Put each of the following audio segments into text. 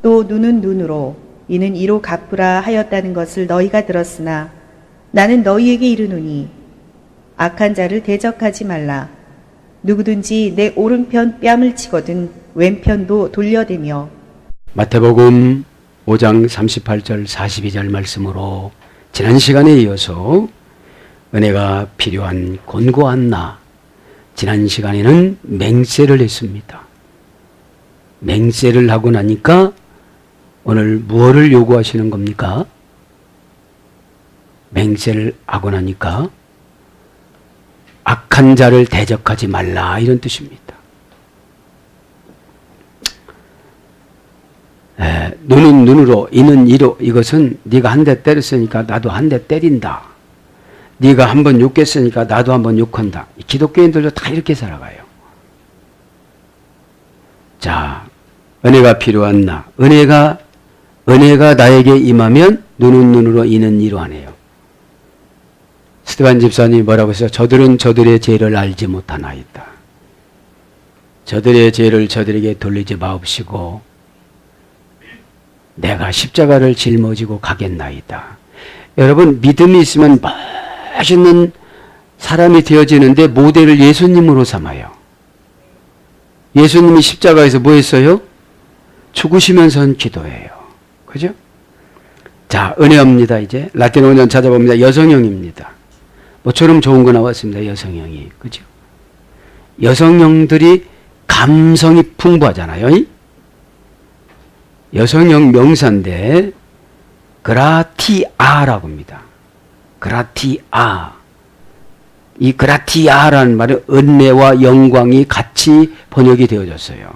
또 눈은 눈으로 이는 이로 갚으라 하였다는 것을 너희가 들었으나 나는 너희에게 이르노니 악한 자를 대적하지 말라. 누구든지 내 오른편 뺨을 치거든 왼편도 돌려대며. 마태복음 5장 38절 42절 말씀으로 지난 시간에 이어서 은혜가 필요한 곤고한 나, 지난 시간에는 맹세를 했습니다. 맹세를 하고 나니까 오늘 무엇을 요구하시는 겁니까? 맹세를 하고 나니까 악한 자를 대적하지 말라, 이런 뜻입니다. 눈은 눈으로 이는 이로, 이것은 네가 한 대 때렸으니까 나도 한 대 때린다. 네가 한 번 욕했으니까 나도 한 번 욕한다. 기독교인들도 다 이렇게 살아가요. 자, 은혜가 필요한 나, 은혜가 나에게 임하면 눈은 눈으로 이는 이로 하네요. 스테반 집사님이 뭐라고 했어요? 저들은 저들의 죄를 알지 못하나이다. 저들의 죄를 저들에게 돌리지 마옵시고 내가 십자가를 짊어지고 가겠나이다. 여러분, 믿음이 있으면 멋있는 사람이 되어지는데 모델을 예수님으로 삼아요. 예수님이 십자가에서 뭐 했어요? 죽으시면서는 기도해요. 그죠? 자, 은혜입니다. 이제 라틴어 원전 찾아봅니다. 여성형입니다. 뭐처럼 좋은 거 나왔습니다. 여성형이. 그죠? 여성형들이 감성이 풍부하잖아요. 여성형 명사인데 그라티아라고 합니다. 그라티아. 이 그라티아라는 말은 은혜와 영광이 같이 번역이 되어졌어요.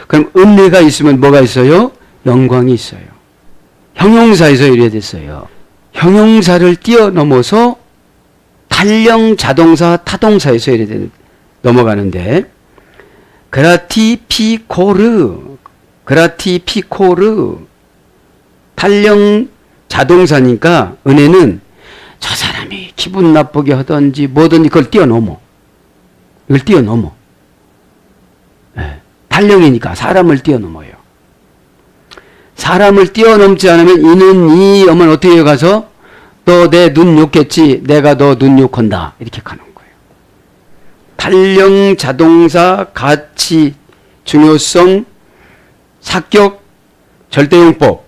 그럼 은혜가 있으면 뭐가 있어요? 영광이 있어요. 형용사에서 이래 됐어요. 형용사를 뛰어넘어서 탈령 자동사 타동사에서 이래 넘어가는데 그라티피코르 탈령 자동사니까 은혜는 저 사람이 기분 나쁘게 하든지 뭐든지 그걸 뛰어넘어. 이걸 뛰어넘어. 네. 탈령이니까 사람을 뛰어넘어요. 사람을 뛰어넘지 않으면 이는 이 하면 어떻게 가서 너 내 눈 욕했지 내가 너 눈 욕한다 이렇게 가는 거예요. 탈령 자동사 가치 중요성 사격 절대용법.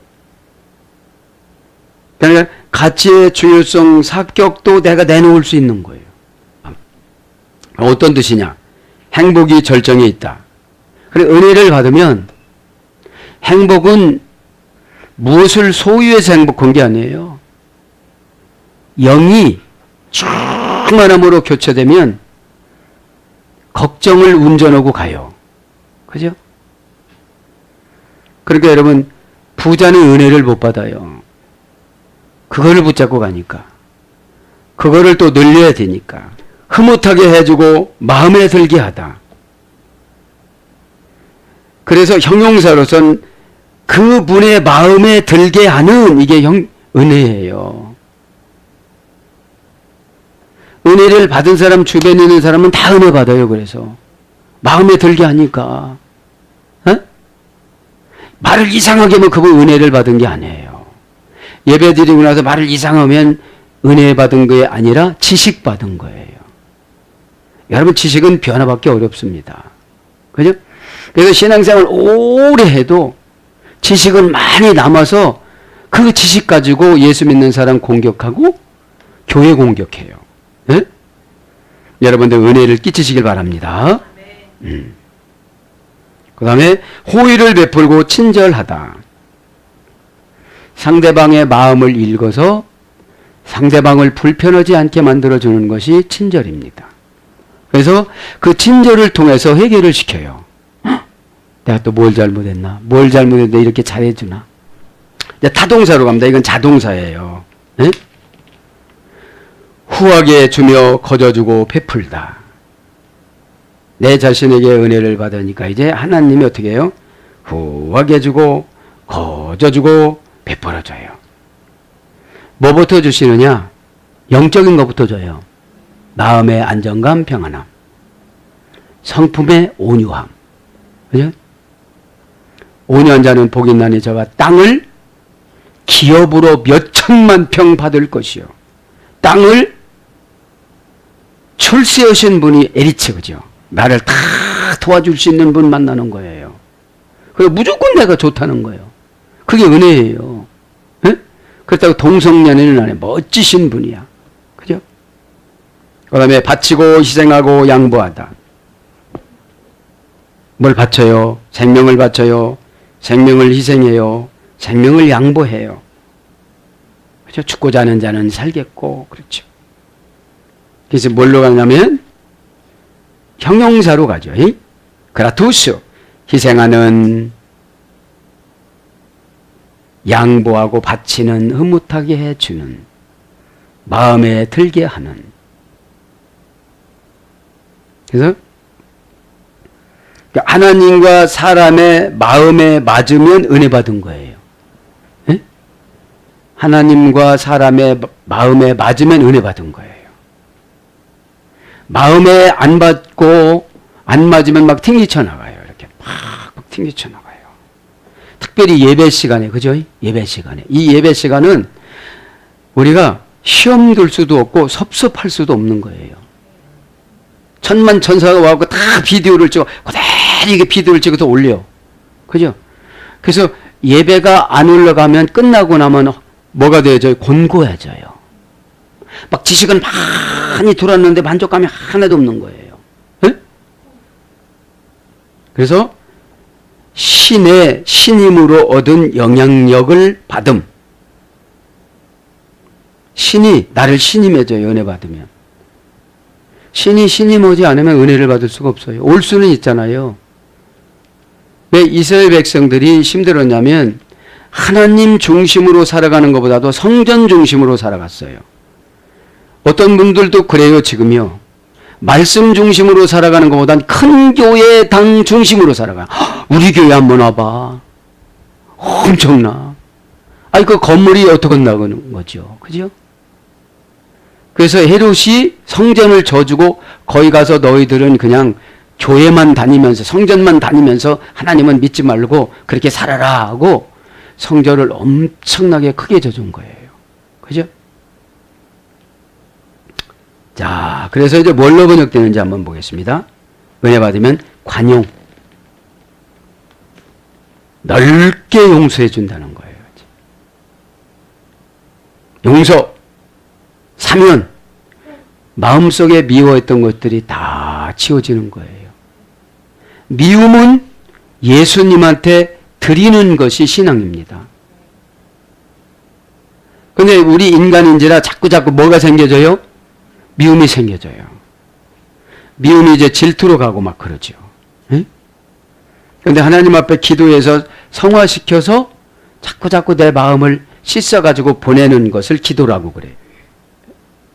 그러니까 가치의 중요성 사격도 내가 내놓을 수 있는 거예요. 어떤 뜻이냐? 행복이 절정에 있다. 그래, 은혜를 받으면 행복은 무엇을 소유해서 행복한 게 아니에요. 영이 충만함으로 교체되면 걱정을 운전하고 가요. 그죠? 그러니까 여러분, 부자는 은혜를 못 받아요. 그거를 붙잡고 가니까. 그거를 또 늘려야 되니까. 흐뭇하게 해주고 마음에 들게 하다. 그래서 형용사로선 그분의 마음에 들게 하는 이게 은혜예요. 은혜를 받은 사람, 주변에 있는 사람은 다 은혜 받아요. 그래서 마음에 들게 하니까. 말을 이상하게 하면 그분 은혜를 받은 게 아니에요. 예배 드리고 나서 말을 이상하면 은혜 받은 게 아니라 지식 받은 거예요. 여러분, 지식은 변화받기 어렵습니다. 그죠? 그래서 신앙생활 오래 해도 지식은 많이 남아서 그 지식 가지고 예수 믿는 사람 공격하고 교회 공격해요. 네? 여러분들 은혜를 끼치시길 바랍니다. 그 다음에 호의를 베풀고 친절하다. 상대방의 마음을 읽어서 상대방을 불편하지 않게 만들어주는 것이 친절입니다. 그래서 그 친절을 통해서 해결을 시켜요. 내가 또 뭘 잘못했나? 뭘 잘못했는데 이렇게 잘해주나? 이제 타동사로 갑니다. 이건 자동사예요. 네? 후하게 주며 거저주고 베풀다. 내 자신에게 은혜를 받으니까 이제 하나님이 어떻게 해요? 후하게 주고 거저주고 베풀어줘요. 뭐부터 주시느냐? 영적인 것부터 줘요. 마음의 안정감, 평안함. 성품의 온유함. 그죠? 5년자는 복이 나니 저가 땅을 기업으로 몇 천만 평 받을 것이요. 땅을 출세하신 분이 에리츠, 그죠? 나를 다 도와줄 수 있는 분 만나는 거예요. 그리고 무조건 내가 좋다는 거예요. 그게 은혜예요. 네? 그렇다고 동성연애는 안 해. 멋지신 분이야. 그죠? 그 다음에 바치고 희생하고 양보하다. 뭘 바쳐요? 생명을 바쳐요. 생명을 희생해요. 생명을 양보해요. 그죠? 죽고자 하는 자는 살겠고, 그렇죠. 그래서 뭘로 가냐면 형용사로 가죠. 그라투스, 희생하는, 양보하고 바치는, 흐뭇하게 해주는, 마음에 들게 하는. 그래서 하나님과 사람의 마음에 맞으면 은혜 받은 거예요. 예? 하나님과 사람의 마음에 맞으면 은혜 받은 거예요. 마음에 안 받고 안 맞으면 막 튕기쳐 나가요. 이렇게 막 튕기쳐 나가요. 특별히 예배 시간에, 그죠? 예배 시간에. 이 예배 시간은 우리가 시험 둘 수도 없고 섭섭할 수도 없는 거예요. 천만 천사가 와서 다 비디오를 찍어, 그대로 이게 비디오를 찍어서 올려. 그죠? 그래서 예배가 안 올라가면 끝나고 나면 뭐가 되어져요? 곤고해져요. 막 지식은 많이 들었는데 만족감이 하나도 없는 거예요. 네? 그래서 신의 신임으로 얻은 영향력을 받음. 신이 나를 신임해줘요. 은혜 받으면. 신이 신임하지 않으면 은혜를 받을 수가 없어요. 올 수는 있잖아요. 왜 이스라엘 백성들이 힘들었냐면 하나님 중심으로 살아가는 것보다도 성전 중심으로 살아갔어요. 어떤 분들도 그래요. 지금요. 말씀 중심으로 살아가는 것보단 큰 교회 당 중심으로 살아가. 우리 교회 한번 와봐. 엄청나. 아니 그 건물이 어떻게 나가는 거죠. 그죠? 그래서 헤롯이 성전을 져주고 거기 가서 너희들은 그냥 교회만 다니면서 성전만 다니면서 하나님은 믿지 말고 그렇게 살아라 하고 성전을 엄청나게 크게 져준 거예요. 그죠? 자, 그래서 이제 뭘로 번역되는지 한번 보겠습니다. 은혜 받으면 관용. 넓게 용서해 준다는 거예요. 용서. 사면. 마음속에 미워했던 것들이 다 치워지는 거예요. 미움은 예수님한테 드리는 것이 신앙입니다. 근데 우리 인간인지라 자꾸 뭐가 생겨져요? 미움이 생겨져요. 미움이 이제 질투로 가고 막 그러죠. 그런데 하나님 앞에 기도해서 성화시켜서 자꾸 내 마음을 씻어가지고 보내는 것을 기도라고 그래요.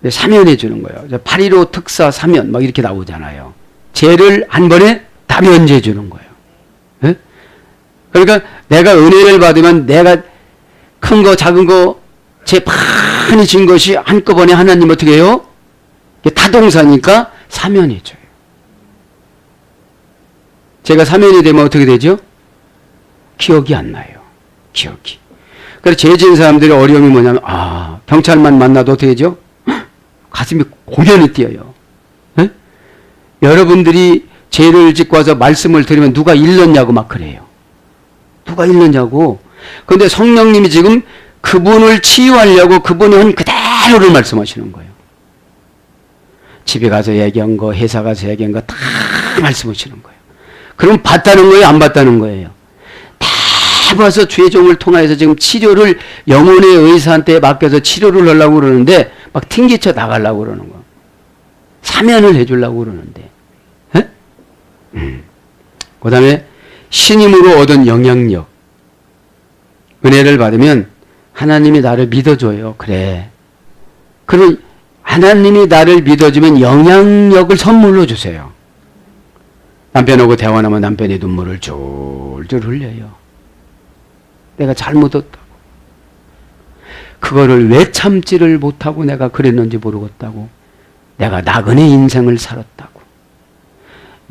사면해 주는 거예요. 8.15 특사 사면 막 이렇게 나오잖아요. 죄를 한 번에 다 면제해 주는 거예요. 네? 그러니까 내가 은혜를 받으면 내가 큰 거 작은 거 죄 많이 진 것이 한꺼번에 하나님 어떻게 해요? 타동사니까 사면해 줘요. 제가 사면이 되면 어떻게 되죠? 기억이 안 나요. 기억이. 그래서 죄 지은 사람들의 어려움이 뭐냐면 경찰만 만나도 어떻게 되죠? 가슴이 공연히 뛰어요. 네? 여러분들이 죄를 짓고 와서 말씀을 들으면 누가 일렀냐고 막 그래요. 누가 일렀냐고. 그런데 성령님이 지금 그분을 치유하려고 그분이 한 그대로를 말씀하시는 거예요. 집에 가서 얘기한 거, 회사 가서 얘기한 거 다 말씀하시는 거예요. 그럼 봤다는 거예요? 안 봤다는 거예요? 다 봐서 죄종을 통해서 지금 치료를 영혼의 의사한테 맡겨서 치료를 하려고 그러는데 막 튕기쳐 나가려고 그러는 거. 사면을 해주려고 그러는데. 그 다음에 신임으로 얻은 영향력. 은혜를 받으면 하나님이 나를 믿어줘요. 그래. 그럼 하나님이 나를 믿어주면 영향력을 선물로 주세요. 남편하고 대화하면 남편이 눈물을 졸졸 흘려요. 내가 잘못했다고. 그거를 왜 참지를 못하고 내가 그랬는지 모르겠다고. 내가 나그네 인생을 살았다고.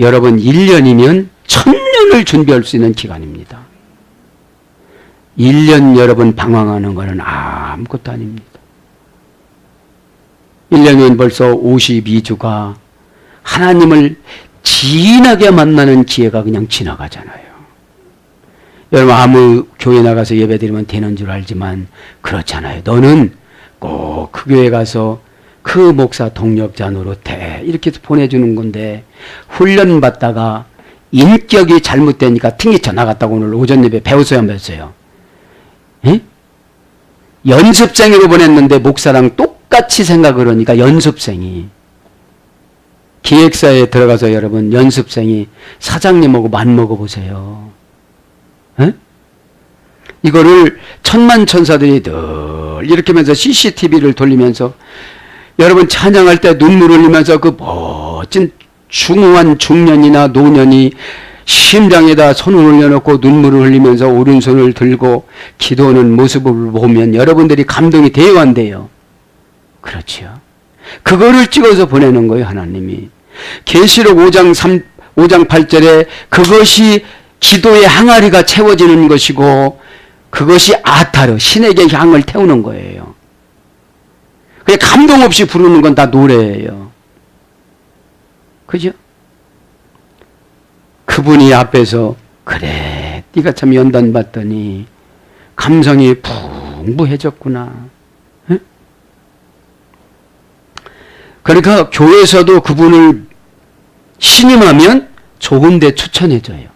여러분 1년이면 1000년을 준비할 수 있는 기간입니다. 1년 여러분 방황하는 것은 아무것도 아닙니다. 1년이면 벌써 52주가 하나님을 진하게 만나는 기회가 그냥 지나가잖아요. 여러분 아무 교회 나가서 예배드리면 되는 줄 알지만 그렇잖아요. 너는 꼭 그 교회 가서 그 목사 동력자 노릇해 이렇게 보내주는 건데 훈련 받다가 인격이 잘못되니까 튕기쳐 나갔다고 오늘 오전 예배 배웠어요 안 배웠어요? 에? 연습생으로 보냈는데 목사랑 똑같이 생각을 하니까 연습생이 기획사에 들어가서 여러분 연습생이 사장님하고 맞먹어 보세요. 에? 이거를 천만 천사들이 늘 이렇게 하면서 CCTV를 돌리면서 여러분 찬양할 때 눈물 흘리면서 그 멋진 중후한 중년이나 노년이 심장에다 손을 올려놓고 눈물을 흘리면서 오른손을 들고 기도하는 모습을 보면 여러분들이 감동이 돼요 안 돼요? 그렇죠. 그거를 찍어서 보내는 거예요 하나님이. 계시록 5장 8절에 그것이 기도의 항아리가 채워지는 것이고 그것이 아타르 신에게 향을 태우는 거예요. 그냥 감동 없이 부르는 건 다 노래예요. 그죠? 그분이 앞에서 그래 네가 참 연단 받더니 감성이 풍부해졌구나. 에? 그러니까 교회에서도 그분을 신임하면 좋은 데 추천해줘요.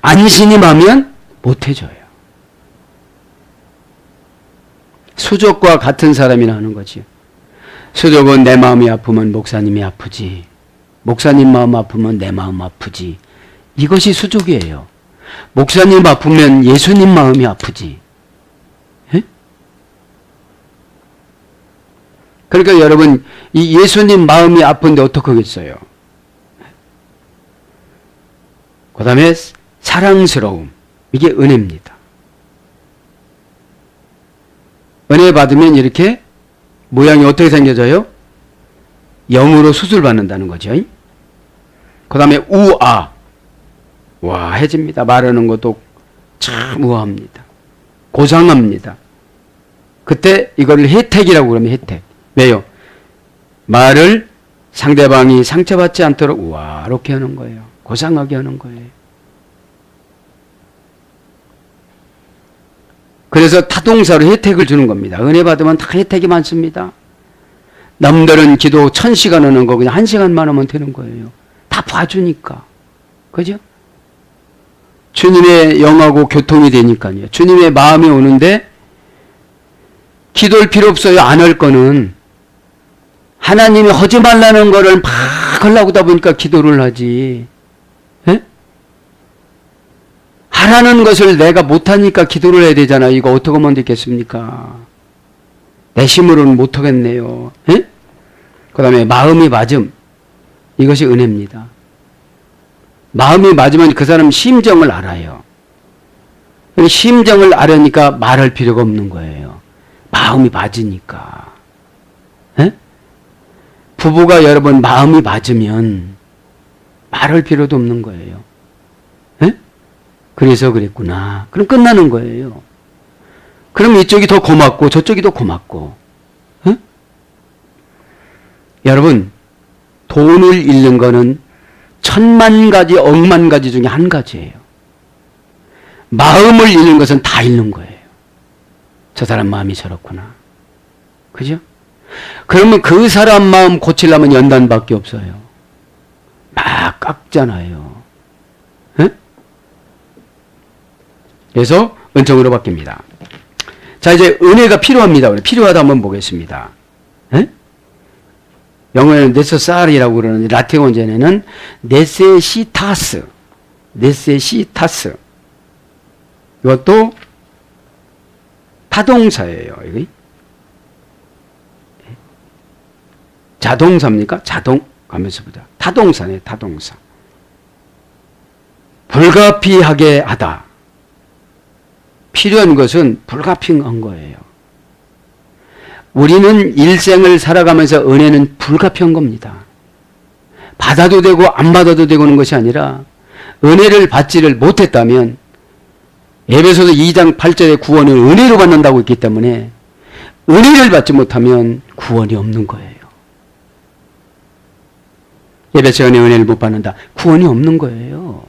안 신임하면 못해줘요. 수족과 같은 사람이라 하는 거지. 수족은 내 마음이 아프면 목사님이 아프지. 목사님 마음 아프면 내 마음 아프지. 이것이 수족이에요. 목사님 아프면 예수님 마음이 아프지. 에? 그러니까 여러분 이 예수님 마음이 아픈데 어떡하겠어요? 그 다음에 사랑스러움. 이게 은혜입니다. 은혜 받으면 이렇게 모양이 어떻게 생겨져요? 영으로 수술받는다는 거죠. 그 다음에 우아. 우아해집니다. 말하는 것도 참 우아합니다. 고상합니다. 그때 이거를 혜택이라고 그러면 혜택. 왜요? 말을 상대방이 상처받지 않도록 우아롭게 하는 거예요. 고상하게 하는 거예요. 그래서 타동사로 혜택을 주는 겁니다. 은혜 받으면 다 혜택이 많습니다. 남들은 기도 1000시간 하는 거 그냥 1시간만 하면 되는 거예요. 다 봐주니까. 그죠? 주님의 영하고 교통이 되니까요. 주님의 마음이 오는데 기도할 필요 없어요. 안 할 거는. 하나님이 하지 말라는 거를 막 하려고 하다 보니까 기도를 하지. 에? 하라는 것을 내가 못하니까 기도를 해야 되잖아요. 이거 어떻게 하면 되겠습니까? 내 힘으로는 못하겠네요. 그 다음에 마음이 맞음. 이것이 은혜입니다. 마음이 맞으면 그 사람 심정을 알아요. 심정을 알으니까 말할 필요가 없는 거예요. 마음이 맞으니까. 에? 부부가 여러분 마음이 맞으면 말할 필요도 없는 거예요. 에? 그래서 그랬구나. 그럼 끝나는 거예요. 그럼 이쪽이 더 고맙고 저쪽이 더 고맙고. 에? 여러분 돈을 잃는 거는 1000만 가지 억만 가지 중에 한 가지예요. 마음을 잃는 것은 다 잃는 거예요. 저 사람 마음이 저렇구나. 그죠? 그러면 그 사람 마음 고치려면 연단밖에 없어요. 막 깎잖아요. 에? 그래서 은총으로 바뀝니다. 자, 이제 은혜가 필요합니다. 필요하다 한번 보겠습니다. 에? 영어에는 네세사리라고 그러는데 라틴 원제는 네세시타스. 네세시타스. 이것도 타동사예요. 여기. 자동사입니까? 자동 가면서 보자. 타동사네, 타동사. 불가피하게 하다. 필요한 것은 불가피한 거예요. 우리는 일생을 살아가면서 은혜는 불가피한 겁니다. 받아도 되고 안 받아도 되고 하는 것이 아니라 은혜를 받지를 못했다면 에베소서 2장 8절에 구원을 은혜로 받는다고 했기 때문에 은혜를 받지 못하면 구원이 없는 거예요. 예배 시간에 은혜를 못 받는다. 구원이 없는 거예요.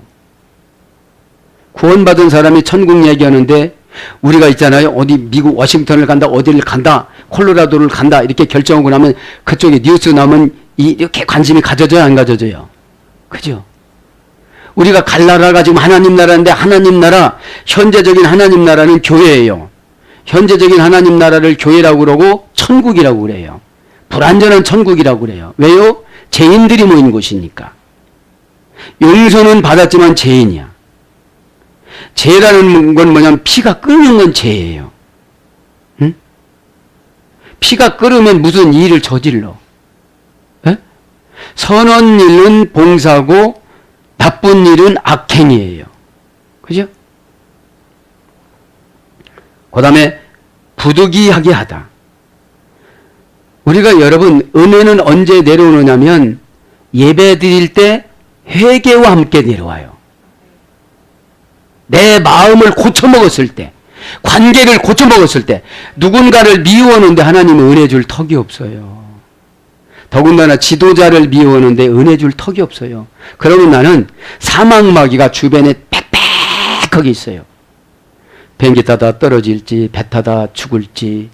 구원받은 사람이 천국 얘기하는데 우리가 있잖아요. 어디 미국 워싱턴을 간다, 어디를 간다, 콜로라도를 간다 이렇게 결정하고 나면 그쪽에 뉴스 나오면 이렇게 관심이 가져져요, 안 가져져요? 그죠? 우리가 갈 나라가 지금 하나님 나라인데 하나님 나라, 현재적인 하나님 나라는 교회예요. 현재적인 하나님 나라를 교회라고 그러고 천국이라고 그래요. 불완전한 천국이라고 그래요. 왜요? 죄인들이 모인 곳이니까. 용서는 받았지만 죄인이야. 죄라는 건 뭐냐면 피가 끓는 건 죄예요. 응? 피가 끓으면 무슨 일을 저질러. 에? 선한 일은 봉사고 나쁜 일은 악행이에요. 그죠? 그 다음에 부득이하게 하다. 우리가 여러분 은혜는 언제 내려오느냐면 예배 드릴 때 회개와 함께 내려와요. 내 마음을 고쳐먹었을 때, 관계를 고쳐먹었을 때, 누군가를 미워하는데 하나님은 은혜 줄 턱이 없어요. 더군다나 지도자를 미워하는데 은혜 줄 턱이 없어요. 그러면 나는 사망마귀가 주변에 빽빽하게 있어요. 비행기 타다 떨어질지, 배 타다 죽을지,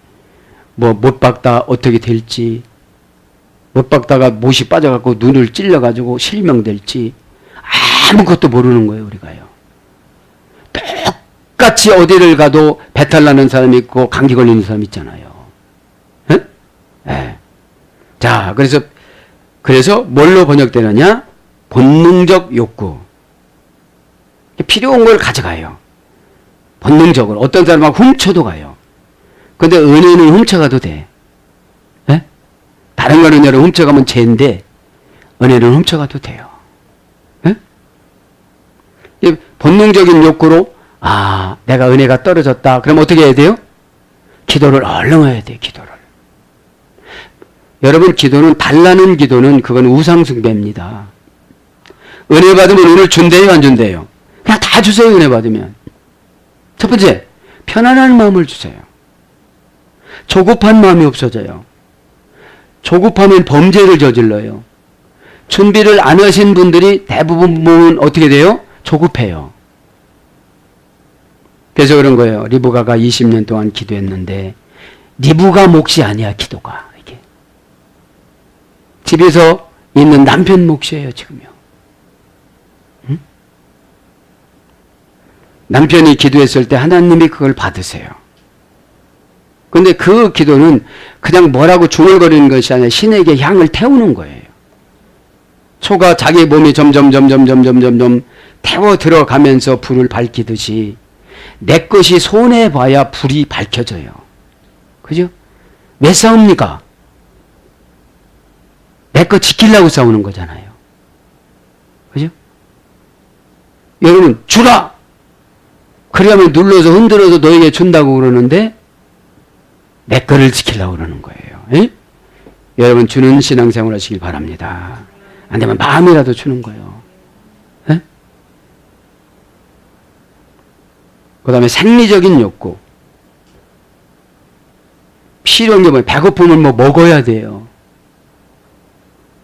뭐 못 박다 어떻게 될지, 못 박다가 못이 빠져갖고 눈을 찔려가지고 실명될지 아무것도 모르는 거예요, 우리가요. 똑같이 어디를 가도 배탈 나는 사람이 있고 감기 걸리는 사람이 있잖아요. 에? 네. 자, 그래서 뭘로 번역되느냐? 본능적 욕구. 필요한 걸 가져가요. 본능적으로. 어떤 사람은 훔쳐도 가요. 근데 은혜는 훔쳐가도 돼. 에? 다른 거는 은혜를 훔쳐가면 죄인데 은혜는 훔쳐가도 돼요. 에? 본능적인 욕구로 내가 은혜가 떨어졌다. 그럼 어떻게 해야 돼요? 기도를 얼른 해야 돼요. 기도를. 여러분 기도는 달라는 기도는 그건 우상숭배입니다. 은혜 받으면 은혜를 준대요, 안 준대요? 그냥 다 주세요. 은혜 받으면. 첫 번째, 편안한 마음을 주세요. 조급한 마음이 없어져요. 조급하면 범죄를 저질러요. 준비를 안 하신 분들이 대부분 어떻게 돼요? 조급해요. 그래서 그런 거예요. 리브가가 20년 동안 기도했는데 리브가 몫이 아니야, 기도가. 이게 집에서 있는 남편 몫이에요, 지금요. 응? 남편이 기도했을 때 하나님이 그걸 받으세요. 근데 그 기도는 그냥 뭐라고 중얼거리는 것이 아니라 신에게 향을 태우는 거예요. 초가 자기 몸이 점점 태워 들어가면서 불을 밝히듯이 내 것이 손해봐야 불이 밝혀져요. 그죠? 왜 싸웁니까? 내 것 지키려고 싸우는 거잖아요. 그죠? 여러분 주라! 그러면 눌러서 흔들어서 너에게 준다고 그러는데 내 거를 지키려고 그러는 거예요. 에? 여러분 주는 신앙생활 하시길 바랍니다. 안 되면 마음이라도 주는 거예요. 에? 그 다음에 생리적인 욕구. 필요한 게 뭐예요? 배고프면 뭐 먹어야 돼요.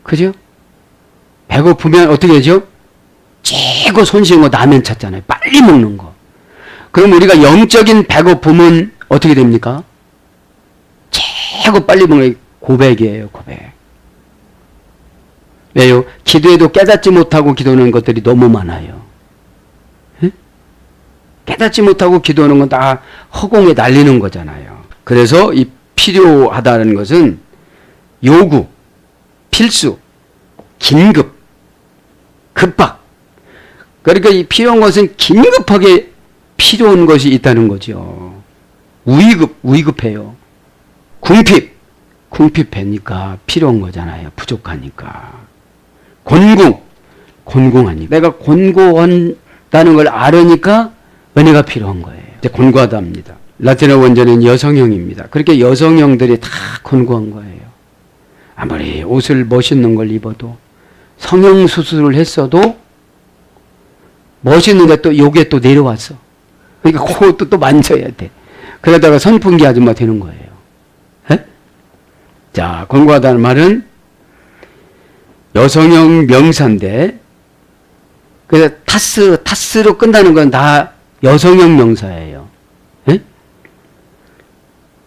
그죠? 배고프면 어떻게 되죠? 최고 손쉬운 거 라면 찾잖아요. 빨리 먹는 거. 그럼 우리가 영적인 배고픔은 어떻게 됩니까? 최고 빨리 먹는 게 고백이에요. 고백. 왜요? 기도해도 깨닫지 못하고 기도하는 것들이 너무 많아요. 에? 깨닫지 못하고 기도하는 건 다 허공에 날리는 거잖아요. 그래서 이 필요하다는 것은 요구, 필수, 긴급, 급박. 그러니까 이 필요한 것은 긴급하게 필요한 것이 있다는 거죠. 위급해요. 궁핍하니까 필요한 거잖아요. 부족하니까. 곤궁하니까. 내가 곤고한다는 걸 알으니까 은혜가 필요한 거예요. 이제 곤고하답니다. 라틴어 원전은 여성형입니다. 그렇게 여성형들이 다 곤고한 거예요. 아무리 옷을 멋있는 걸 입어도 성형수술을 했어도 멋있는데 또 요게 또 내려왔어. 그러니까 그것도 또 만져야 돼. 그러다가 선풍기 아줌마 되는 거예요. 에? 자, 권고하다는 말은 여성형 명사인데, 그래서 타스로 끝나는 건 다 여성형 명사예요. 에?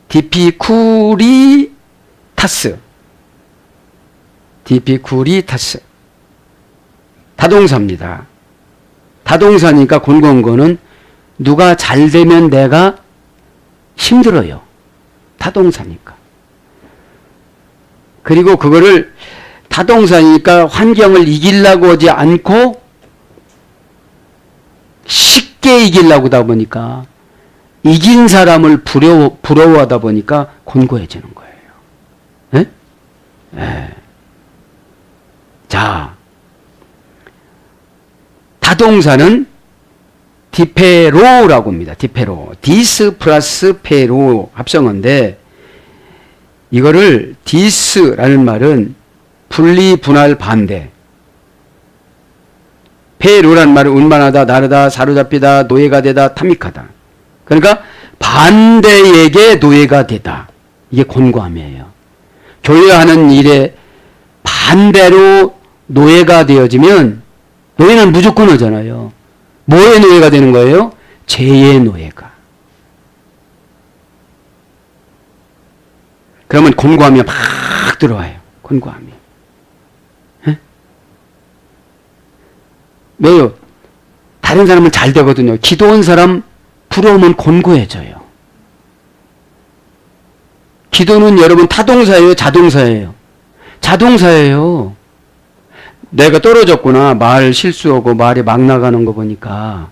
디피쿠리타스. 디피쿠리타스. 타동사입니다. 타동사니까 권고한 거는 누가 잘 되면 내가 힘들어요. 타동사니까. 그리고 그거를 타동사니까 환경을 이기려고 하지 않고 쉽게 이기려고 하다 보니까 이긴 사람을 부러워하다 보니까 곤고해지는 거예요. 네? 네. 자, 타동사는 디페로라고 합니다. 디페로. 디스 플러스 페로 합성어인데, 이거를 디스라는 말은 분리, 분할, 반대. 페로란 말은 운반하다, 나르다, 사로잡히다, 노예가 되다, 탐닉하다. 그러니까 반대에게 노예가 되다. 이게 곤고함이에요. 교회하는 일에 반대로 노예가 되어지면 노예는 무조건 오잖아요. 뭐의 노예가 되는 거예요? 죄의 노예가. 그러면 곤고함이 막 들어와요. 곤고함이. 에? 왜요? 다른 사람은 잘 되거든요. 기도한 사람 부러우면 곤고해져요. 기도는 여러분 타동사예요? 자동사예요? 자동사예요. 내가 떨어졌구나. 말 실수하고 말이 막 나가는 거 보니까.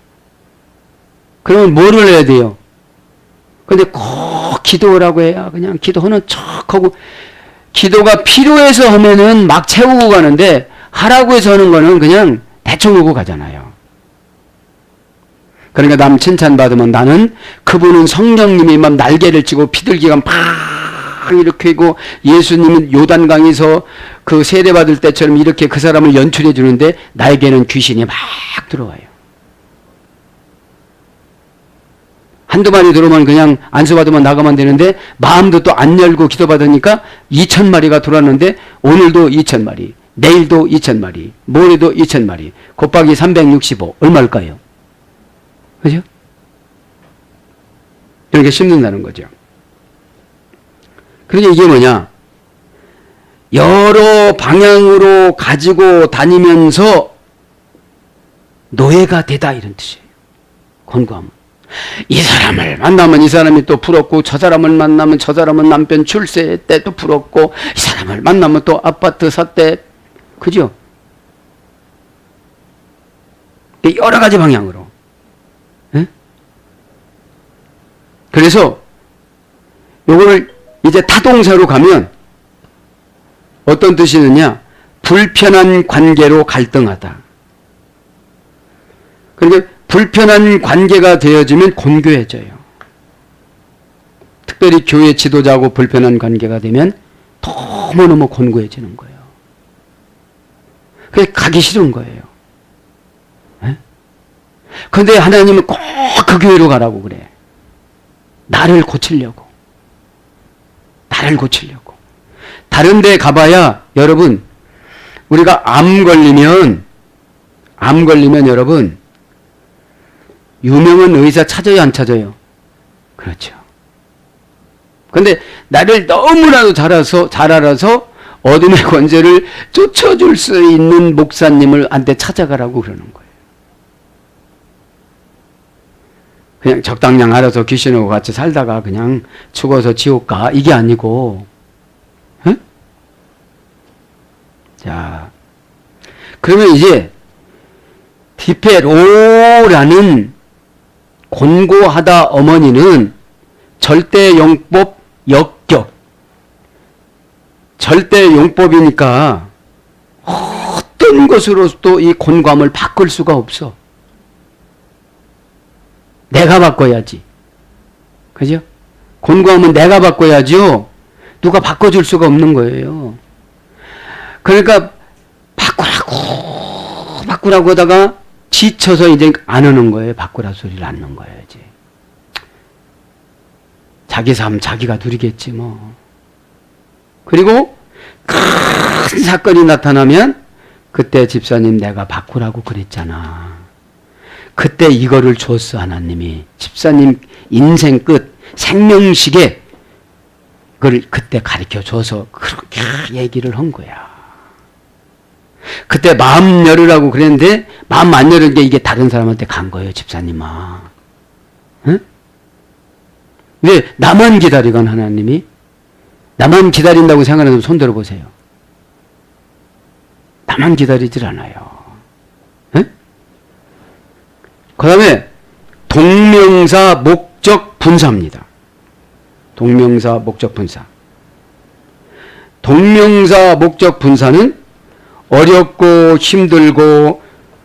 그러면 뭐를 해야 돼요? 근데 꼭 기도라고 해야 그냥 기도하는 척하고, 기도가 필요해서 하면은 막 채우고 가는데 하라고 해서 하는 거는 그냥 대충 하고 가잖아요. 그러니까 남 칭찬받으면 나는 그분은 성령님이 막 날개를 찌고 비둘기가 막 이렇게 하고, 예수님은 요단강에서 그 세례받을 때처럼 이렇게 그 사람을 연출해 주는데 나에게는 귀신이 막 들어와요. 한두 마리 들어오면 그냥 안수받으면 나가면 되는데, 마음도 또 안 열고 기도받으니까 2,000마리가 들어왔는데, 오늘도 2,000마리, 내일도 2,000마리, 모레도 2,000마리, 곱하기 365 얼마일까요? 그죠? 이렇게 심는다는 거죠. 그러니까 이게 뭐냐? 여러 방향으로 가지고 다니면서 노예가 되다, 이런 뜻이에요. 권고함은. 이 사람을 만나면 이 사람이 또 부럽고, 저 사람을 만나면 저 사람은 남편 출세 때 또 부럽고, 이 사람을 만나면 또 아파트 샀대. 그죠? 여러 가지 방향으로. 에? 그래서 요거를 이제 타동사로 가면 어떤 뜻이 있느냐? 불편한 관계로 갈등하다. 그러니까 불편한 관계가 되어지면 곤고해져요. 특별히 교회 지도자하고 불편한 관계가 되면 너무너무 곤고해지는 거예요. 그래서 가기 싫은 거예요. 그런데 하나님은 꼭 그 교회로 가라고 그래. 나를 고치려고. 나를 고치려고. 다른 데 가봐야, 여러분, 우리가 암 걸리면 여러분, 유명한 의사 찾아요, 안 찾아요? 그렇죠. 근데 나를 너무나도 잘 알아서 어둠의 권세를 쫓아줄 수 있는 목사님을 한테 찾아가라고 그러는 거예요. 그냥 적당량 알아서 귀신하고 같이 살다가 그냥 죽어서 지옥 가, 이게 아니고. 에? 자, 그러면 이제 디페로라는 곤고하다 어머니는 절대용법 역격. 절대용법이니까 어떤 것으로도 이 곤고함을 바꿀 수가 없어. 내가 바꿔야지. 그죠? 곤고함은 내가 바꿔야죠. 누가 바꿔줄 수가 없는 거예요. 그러니까 바꾸라고 하다가 지쳐서 이제 안 하는 거예요. 바꾸라 소리를 안 하는 거예요, 이제. 자기 삶 자기가 누리겠지 뭐. 그리고 큰 사건이 나타나면 그때 집사님 내가 바꾸라고 그랬잖아. 그때 이거를 줬어 하나님이. 집사님 인생 끝 생명식에 그걸 그때 가르쳐줘서 그렇게 얘기를 한 거야. 그때 마음 열으라고 그랬는데 마음 안 열은 게 이게 다른 사람한테 간 거예요. 집사님아. 응? 왜 나만 기다리건 하나님이? 나만 기다린다고 생각하는 손 들어보세요. 나만 기다리질 않아요. 응? 그 다음에 동명사 목적 분사입니다. 동명사 목적 분사. 동명사 목적 분사는 어렵고 힘들고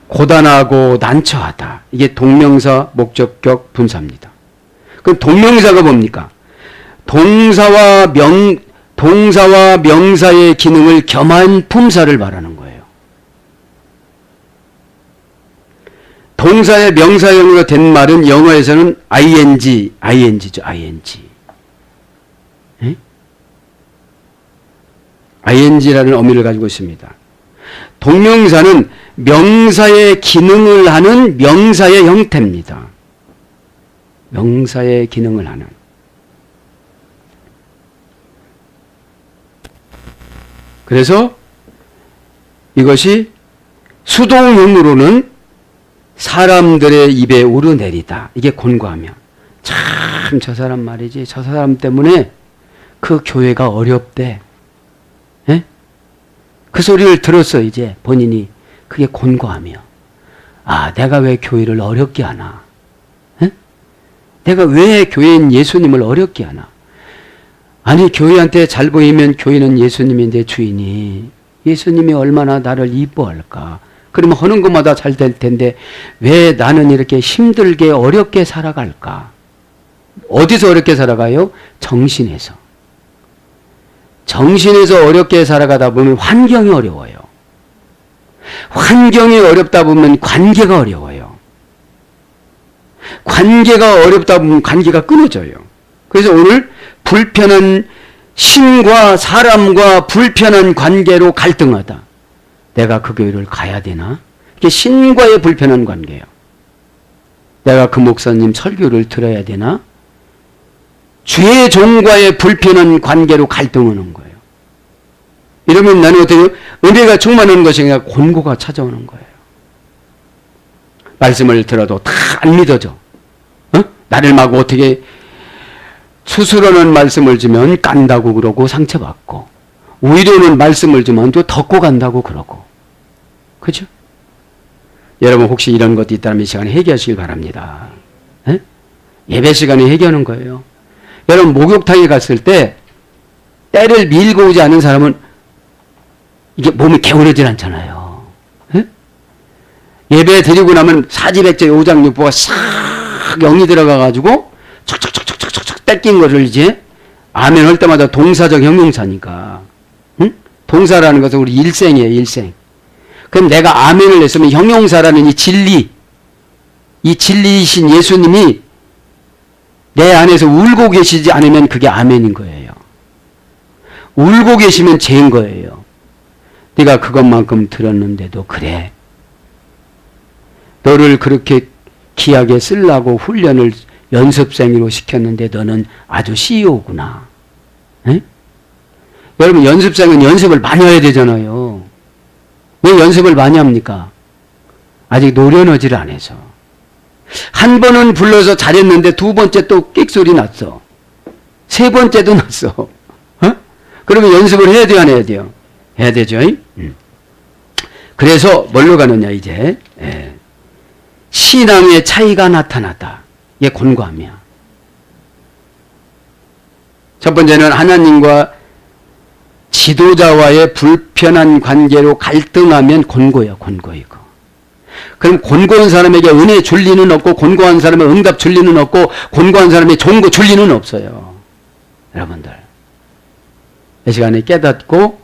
고단하고 난처하다. 이게 동명사 목적격 분사입니다. 그럼 동명사가 뭡니까? 동사와 명사의 기능을 겸한 품사를 말하는 거예요. 동사의 명사형으로 된 말은 영어에서는 ing죠. ing. 에? ing라는 어미를 가지고 있습니다. 동명사는 명사의 기능을 하는 명사의 형태입니다. 명사의 기능을 하는. 그래서 이것이 수동형으로는 사람들의 입에 오르내리다. 이게 권고하며. 참 저 사람 말이지. 저 사람 때문에 그 교회가 어렵대. 에? 그 소리를 들었어 이제 본인이. 그게 권고하며. 아 내가 왜 교회를 어렵게 하나. 에? 내가 왜 교회인 예수님을 어렵게 하나. 아니 교회한테 잘 보이면 교회는 예수님인데 주인이 예수님이 얼마나 나를 이뻐할까. 그러면 하는 것마다 잘 될 텐데 왜 나는 이렇게 힘들게 어렵게 살아갈까. 어디서 어렵게 살아가요? 정신에서. 정신에서 어렵게 살아가다 보면 환경이 어려워요. 환경이 어렵다 보면 관계가 어려워요. 관계가 어렵다 보면 관계가 끊어져요. 그래서 오늘 불편한 신과 사람과 불편한 관계로 갈등하다. 내가 그 교회를 가야 되나? 이게 신과의 불편한 관계예요. 내가 그 목사님 설교를 들어야 되나? 주의 종과의 불편한 관계로 갈등하는 거예요. 이러면 나는 어떻게 은혜가 충만한 것이 아니라 곤고가 찾아오는 거예요. 말씀을 들어도 다 안 믿어져. 어? 나를 막 어떻게 스스로는 말씀을 주면 깐다고 그러고 상처받고 오히려는 말씀을 주면 또 덮고 간다고 그러고. 그죠? 여러분 혹시 이런 것도 있다면 이 시간에 회개하시길 바랍니다. 에? 예배 시간에 회개하는 거예요. 여러분 목욕탕에 갔을 때 때를 밀고 오지 않은 사람은 이게 몸이 게으르질 않잖아요. 에? 예배 드리고 나면 사지백제 오장육부가 싹 영이 들어가가지고 척척척척척척 떼낀 거를 이제 아멘 할 때마다 동사적 형용사니까. 응? 동사라는 것은 우리 일생이에요. 일생. 그럼 내가 아멘을 했으면 형용사라는 이 진리이신 예수님이 내 안에서 울고 계시지 않으면 그게 아멘인 거예요. 울고 계시면 죄인 거예요. 네가 그것만큼 들었는데도 그래. 너를 그렇게 귀하게 쓰려고 훈련을 연습생으로 시켰는데 너는 아주 CEO구나. 에? 여러분 연습생은 연습을 많이 해야 되잖아요. 왜 연습을 많이 합니까? 아직 노련하지를 안 해서. 한 번은 불러서 잘했는데 두 번째 또 끽소리 났어. 세 번째도 났어. 어? 그러면 연습을 해야 돼요, 안 해야 돼요? 해야 되죠. 그래서 뭘로 가느냐 이제. 예. 신앙의 차이가 나타났다. 이게 권고하며. 첫 번째는 하나님과 지도자와의 불편한 관계로 갈등하면 권고예요. 권고 이거. 그럼 권고한 사람에게 은혜 줄 리는 없고 권고한 사람의 응답 줄 리는 없고 권고한 사람의 종고 줄 리는 없어요. 여러분들. 이 시간에 깨닫고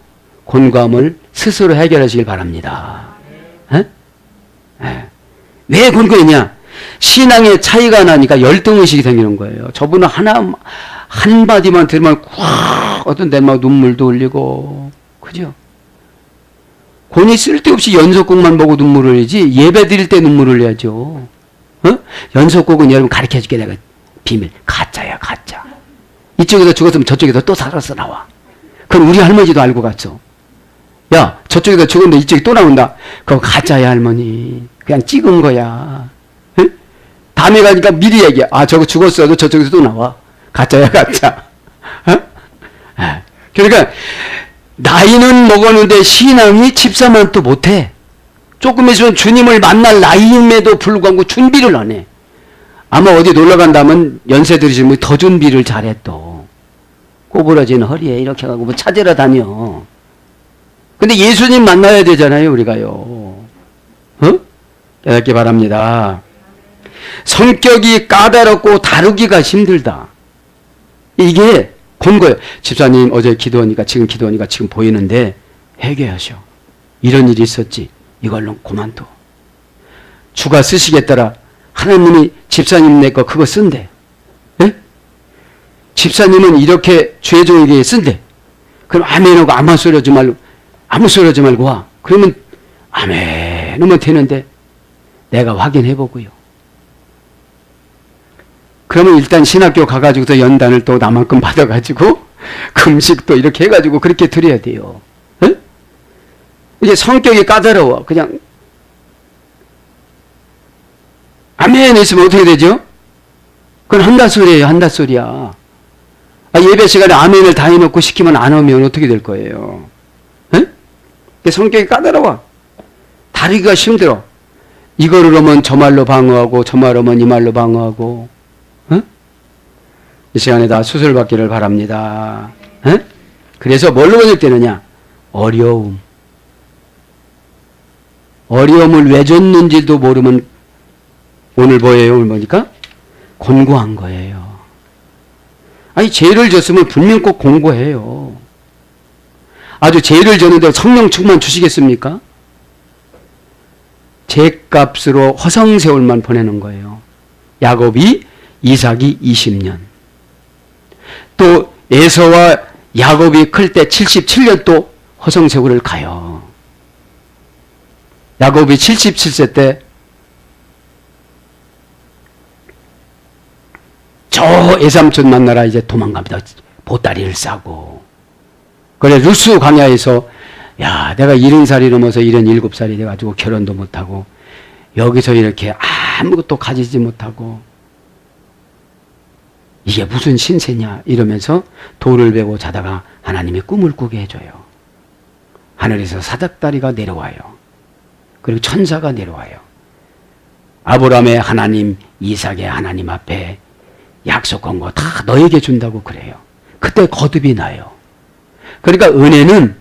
권고함을 스스로 해결하시길 바랍니다. 에? 에. 왜 권고했냐? 신앙의 차이가 나니까 열등의식이 생기는 거예요. 저분은 한마디만 들으면 콱 어떤 데는 막 눈물도 흘리고 그죠? 괜히 쓸데없이 연속곡만 보고 눈물을 흘리지 예배 드릴 때 눈물을 흘려야죠. 어? 연속곡은 여러분 가르쳐줄게 내가 비밀. 가짜야 가짜. 이쪽에서 죽었으면 저쪽에서 또 살아서 나와. 그건 우리 할머니도 알고 갔어. 야 저쪽에서 죽었는데 이쪽에 또 나온다. 그거 가짜야 할머니. 그냥 찍은 거야. 응? 다음에 가니까 미리 얘기해. 아 저거 죽었어도 저쪽에서 또 나와. 가짜야 가짜. 어? 그러니까 나이는 먹었는데 신앙이 집사만 또 못해. 조금 있으면 주님을 만날 나이임에도 불구하고 준비를 안 해. 아마 어디 놀러 간다면 연세 들으시면 더 준비를 잘해 또. 꼬부러진 허리에 이렇게 하고 뭐 찾으러 다녀. 근데 예수님 만나야 되잖아요 우리가요. 어? 깨닫기 바랍니다. 성격이 까다롭고 다루기가 힘들다. 이게 건 거예요. 집사님 어제 기도하니까 지금 보이는데 회개하셔. 이런 일이 있었지. 이걸로 그만둬. 주가 쓰시겠더라. 하나님이 집사님 내 거 그거 쓴대. 예? 집사님은 이렇게 죄종에게 쓴대. 그럼 아멘 하고 아무 소리 하지 말고 와. 그러면 아멘 하면 되는데 내가 확인해 보고요. 그러면 일단 신학교 가가지고서 연단을 또 나만큼 받아가지고 금식도 이렇게 해가지고 그렇게 드려야 돼요. 에? 이제 성격이 까다로워. 그냥 아멘 했으면 어떻게 되죠? 그건 한다소리예요. 한다소리야. 예배 시간에 아멘을 다 해놓고 시키면 안 오면 어떻게 될 거예요? 에? 성격이 까다로워. 다루기가 힘들어. 이거를 하면 저 말로 방어하고 저 말 하면 이 말로 방어하고 이 시간에 다 수술 받기를 바랍니다. 에? 그래서 뭘로 번역되느냐? 어려움. 어려움을 왜 줬는지도 모르면 오늘 뭐예요? 오늘 보니까 곤고한 거예요. 아니 죄를 졌으면 분명 꼭 공고해요. 아주 죄를 졌는데 성령 충만 주시겠습니까? 죄값으로 허성세월만 보내는 거예요. 야곱이 이삭이 20년. 또 에서와 야곱이 클 때 77년 또 허성세월을 가요. 야곱이 77세 때 저 애삼촌 만나라 이제 도망갑니다. 보따리를 싸고. 그래 루스 광야에서 야 내가 70살이 넘어서 77살이 돼가지고 결혼도 못하고 여기서 이렇게 아무것도 가지지 못하고 이게 무슨 신세냐 이러면서 돌을 베고 자다가 하나님이 꿈을 꾸게 해줘요. 하늘에서 사닥다리가 내려와요. 그리고 천사가 내려와요. 아브라함의 하나님, 이삭의 하나님 앞에 약속한 거 다 너에게 준다고 그래요. 그때 거듭이 나요. 그러니까 은혜는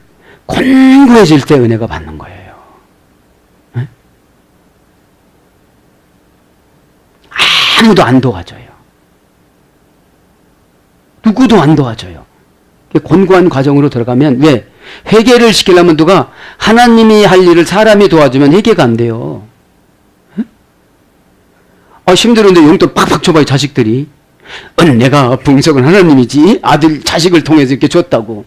곤고해질 때 은혜가 받는 거예요. 네? 아무도 안 도와줘요. 누구도 안 도와줘요. 곤고한 과정으로 들어가면 왜? 회개를 시키려면 누가 하나님이 할 일을 사람이 도와주면 회개가 안 돼요. 힘들었는데 용돈 팍팍 줘봐요 자식들이. 내가 풍성은 하나님이지 아들 자식을 통해서 이렇게 줬다고.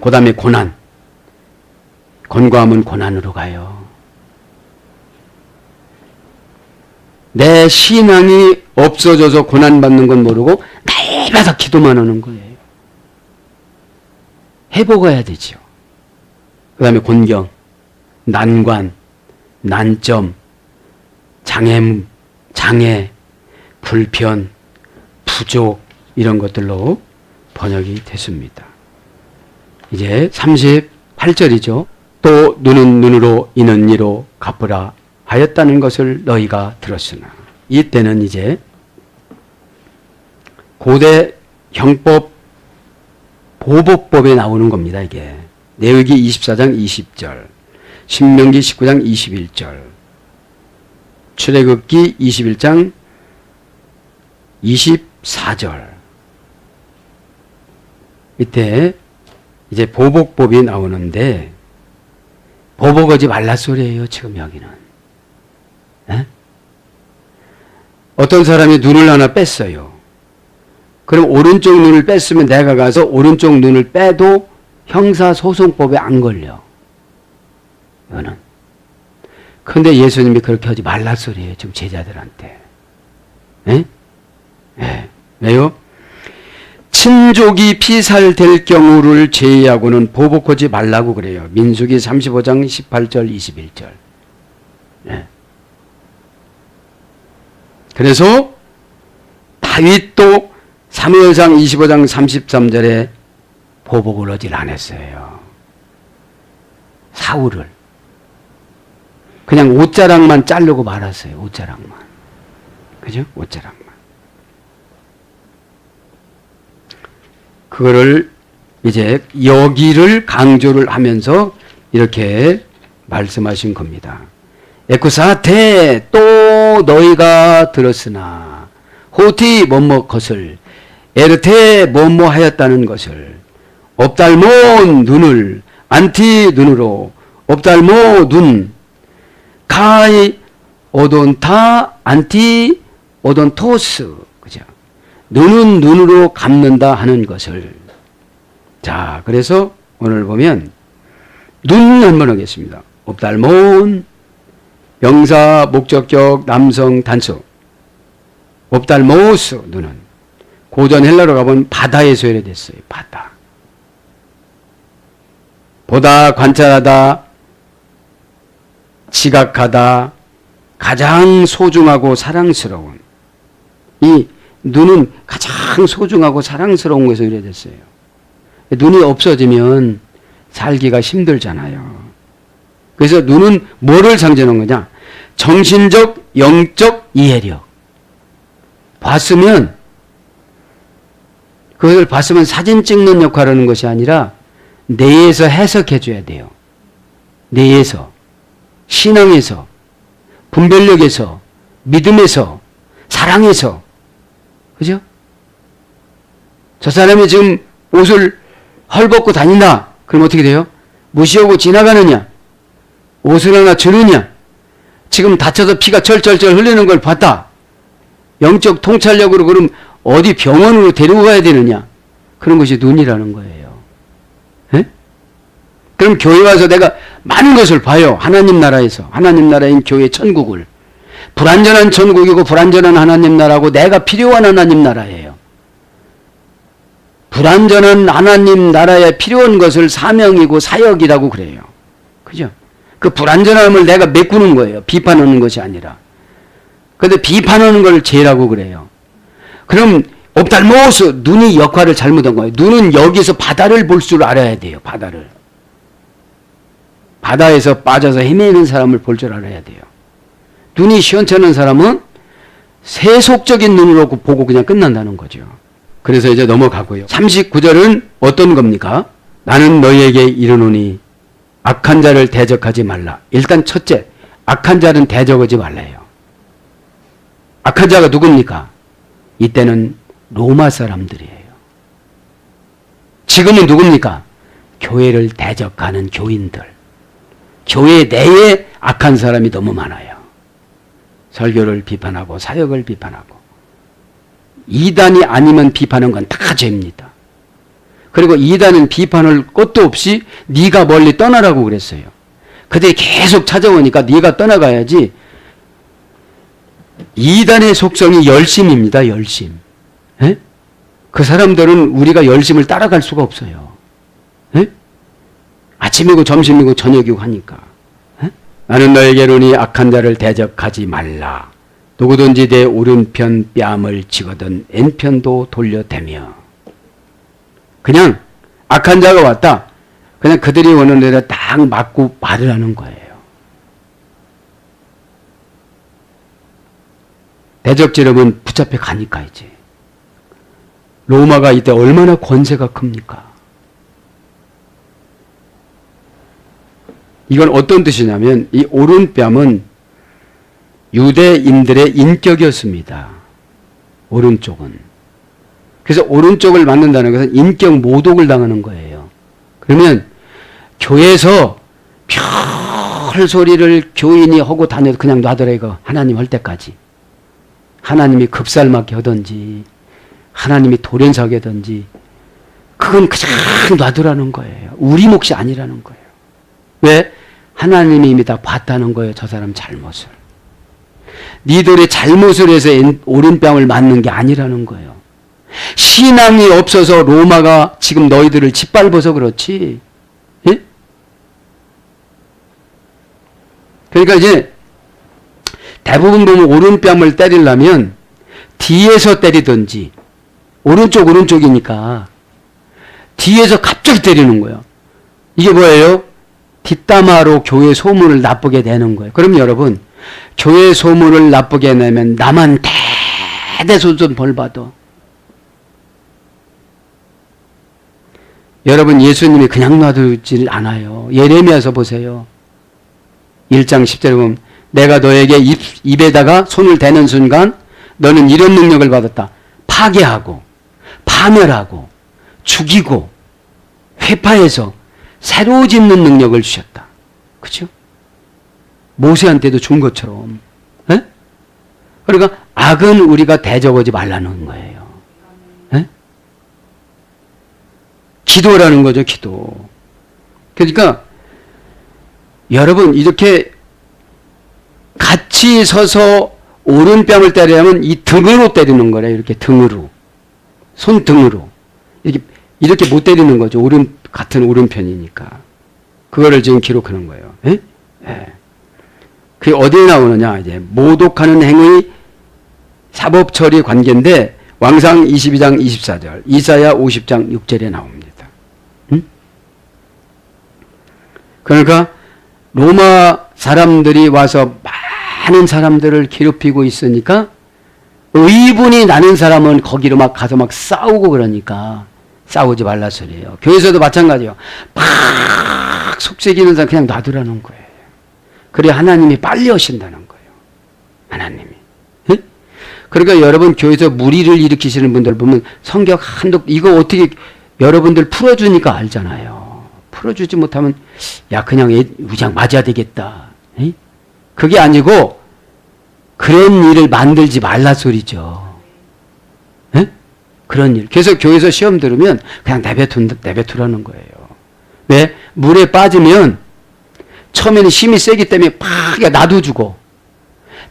그 다음에 고난. 곤고함은 고난으로 가요. 내 신앙이 없어져서 고난받는 건 모르고 날마다 기도만 하는 거예요. 회복해야 되죠. 그 다음에 곤경, 난관, 난점, 장애, 불편, 부족 이런 것들로 번역이 됐습니다. 이제 38절이죠. 또 눈은 눈으로 이는 이로 갚으라 하였다는 것을 너희가 들었으나 이때는 이제 고대 형법 보복법에 나오는 겁니다. 이게 레위기 24장 20절, 신명기 19장 21절, 출애굽기 21장 24절 이때 이제 보복법이 나오는데 보복하지 말라 소리예요. 지금 여기는. 에? 어떤 사람이 눈을 하나 뺐어요. 그럼 오른쪽 눈을 뺐으면 내가 가서 오른쪽 눈을 빼도 형사소송법에 안 걸려. 이거는. 그런데 예수님이 그렇게 하지 말라 소리예요. 지금 제자들한테. 예? 예. 왜요? 친족이 피살될 경우를 제외하고는 보복하지 말라고 그래요. 민수기 35장 18절 21절. 예. 그래서 다윗도 사무엘상 25장 33절에 보복을 하질 않았어요. 사울을. 그냥 옷자락만 자르고 말았어요. 옷자락만. 그죠? 옷자락만. 그거를 이제 여기를 강조를 하면서 이렇게 말씀하신 겁니다. 에쿠사테 또 너희가 들었으나 호티 뭐뭐 것을 에르테 뭐뭐 하였다는 것을 옵달몬 눈을 안티 눈으로 옵달모 눈 카이 오돈타 안티 오돈토스 그죠? 눈은 눈으로 갚는다 하는 것을. 자, 그래서 오늘 보면 눈 한번 하겠습니다. 옵달몬 명사 목적격 남성 단수 옵달모스 눈은 고전 헬라로 가보면 바다에서 해됐어요. 바다. 보다, 관찰하다, 지각하다, 가장 소중하고 사랑스러운 이 눈은 가장 소중하고 사랑스러운 것에서 유래됐어요. 눈이 없어지면 살기가 힘들잖아요. 그래서 눈은 뭐를 상징하는 거냐? 정신적, 영적 이해력. 봤으면 그걸 봤으면 사진 찍는 역할을 하는 것이 아니라 뇌에서 해석해 줘야 돼요. 뇌에서, 신앙에서, 분별력에서, 믿음에서, 사랑에서. 그죠? 저 사람이 지금 옷을 헐벗고 다닌다. 그럼 어떻게 돼요? 무시하고 지나가느냐? 옷을 하나 주느냐? 지금 다쳐서 피가 철철철 흘리는 걸 봤다. 영적 통찰력으로 그럼 어디 병원으로 데리고 가야 되느냐? 그런 것이 눈이라는 거예요. 에? 그럼 교회 와서 내가 많은 것을 봐요. 하나님 나라에서. 하나님 나라인 교회 천국을. 불완전한 천국이고 불완전한 하나님 나라고 내가 필요한 하나님 나라예요. 불완전한 하나님 나라에 필요한 것을 사명이고 사역이라고 그래요. 그죠? 그 불완전함을 내가 메꾸는 거예요. 비판하는 것이 아니라. 그런데 비판하는 걸 죄라고 그래요. 그럼 옵달모스 눈이 역할을 잘못한 거예요. 눈은 여기서 바다를 볼 줄 알아야 돼요. 바다를. 바다에서 빠져서 헤매는 사람을 볼 줄 알아야 돼요. 눈이 시원찮은 사람은 세속적인 눈으로 보고 그냥 끝난다는 거죠. 그래서 이제 넘어가고요. 39절은 어떤 겁니까? 나는 너희에게 이르노니 악한 자를 대적하지 말라. 일단 첫째, 악한 자는 대적하지 말라요. 악한 자가 누굽니까? 이때는 로마 사람들이에요. 지금은 누굽니까? 교회를 대적하는 교인들. 교회 내에 악한 사람이 너무 많아요. 설교를 비판하고 사역을 비판하고. 이단이 아니면 비판한 건 다 죄입니다. 그리고 이단은 비판할 것도 없이 네가 멀리 떠나라고 그랬어요. 그들이 계속 찾아오니까 네가 떠나가야지. 이단의 속성이 열심입니다. 열심. 에? 그 사람들은 우리가 열심을 따라갈 수가 없어요. 에? 아침이고 점심이고 저녁이고 하니까. 에? 나는 너에게로니 악한 자를 대적하지 말라. 누구든지 내 오른편 뺨을 치거든 왼편도 돌려대며. 그냥 악한 자가 왔다. 그냥 그들이 오는 데다 딱 맞고 말을 하는 거예요. 대적지름은 붙잡혀 가니까 이제. 로마가 이때 얼마나 권세가 큽니까? 이건 어떤 뜻이냐면 이 오른뺨은 유대인들의 인격이었습니다. 오른쪽은. 그래서 오른쪽을 맞는다는 것은 인격 모독을 당하는 거예요. 그러면 교회에서 별 소리를 교인이 하고 다녀도 그냥 놔둬라 이거. 하나님 할 때까지. 하나님이 급살맞게 하든지 하나님이 돌연사하게 하든지 그건 그냥 놔두라는 거예요. 우리 몫이 아니라는 거예요. 왜? 하나님이 이미 다 봤다는 거예요. 저 사람 잘못을. 니들의 잘못을 해서 오른뺨을 맞는 게 아니라는 거예요. 신앙이 없어서 로마가 지금 너희들을 짓밟아서 그렇지. 예? 그러니까 이제 대부분 보면 오른뺨을 때리려면 뒤에서 때리든지 오른쪽이니까 뒤에서 갑자기 때리는 거예요. 이게 뭐예요? 뒷담화로 교회 소문을 나쁘게 내는 거예요. 그럼 여러분 교회 소문을 나쁘게 내면 나만 대대손손 벌 받아. 여러분 예수님이 그냥 놔두질 않아요. 예레미야서 보세요. 1장 10절에 보면 내가 너에게 입에다가 손을 대는 순간 너는 이런 능력을 받았다. 파괴하고 파멸하고 죽이고 회파해서 새로 짓는 능력을 주셨다. 그렇죠? 모세한테도 준 것처럼. 에? 그러니까 악은 우리가 대적하지 말라는 거예요. 에? 기도라는 거죠. 기도. 그러니까 여러분 이렇게 같이 서서 오른뺨을 때리려면 이 등으로 때리는 거래요. 이렇게 등으로. 손등으로. 이렇게 못 때리는 거죠. 같은 오른편이니까. 그거를 지금 기록하는 거예요. 예? 예. 그게 어디에 나오느냐. 이제 모독하는 행위 사법처리 관계인데 왕상 22장 24절, 이사야 50장 6절에 나옵니다. 그러니까 로마 사람들이 와서 많은 사람들을 괴롭히고 있으니까 의분이 나는 사람은 거기로 막 가서 막 싸우고 그러니까 싸우지 말라 소리예요. 교회에서도 마찬가지예요. 막 속삭이는 사람 그냥 놔두라는 거예요. 그래 하나님이 빨리 하신다는 거예요. 하나님이. 네? 그러니까 여러분 교회에서 무리를 일으키시는 분들 보면 성경 한독 이거 어떻게 여러분들 풀어주니까 알잖아요. 풀어주지 못하면 야 그냥 그냥 맞아야 되겠다. 네? 그게 아니고 그런 일을 만들지 말라 소리죠. 네? 그런 일. 그래서 교회에서 시험 들으면 그냥 내뱉으라는 거예요. 왜? 물에 빠지면 처음에는 힘이 세기 때문에 팍 놔둬주고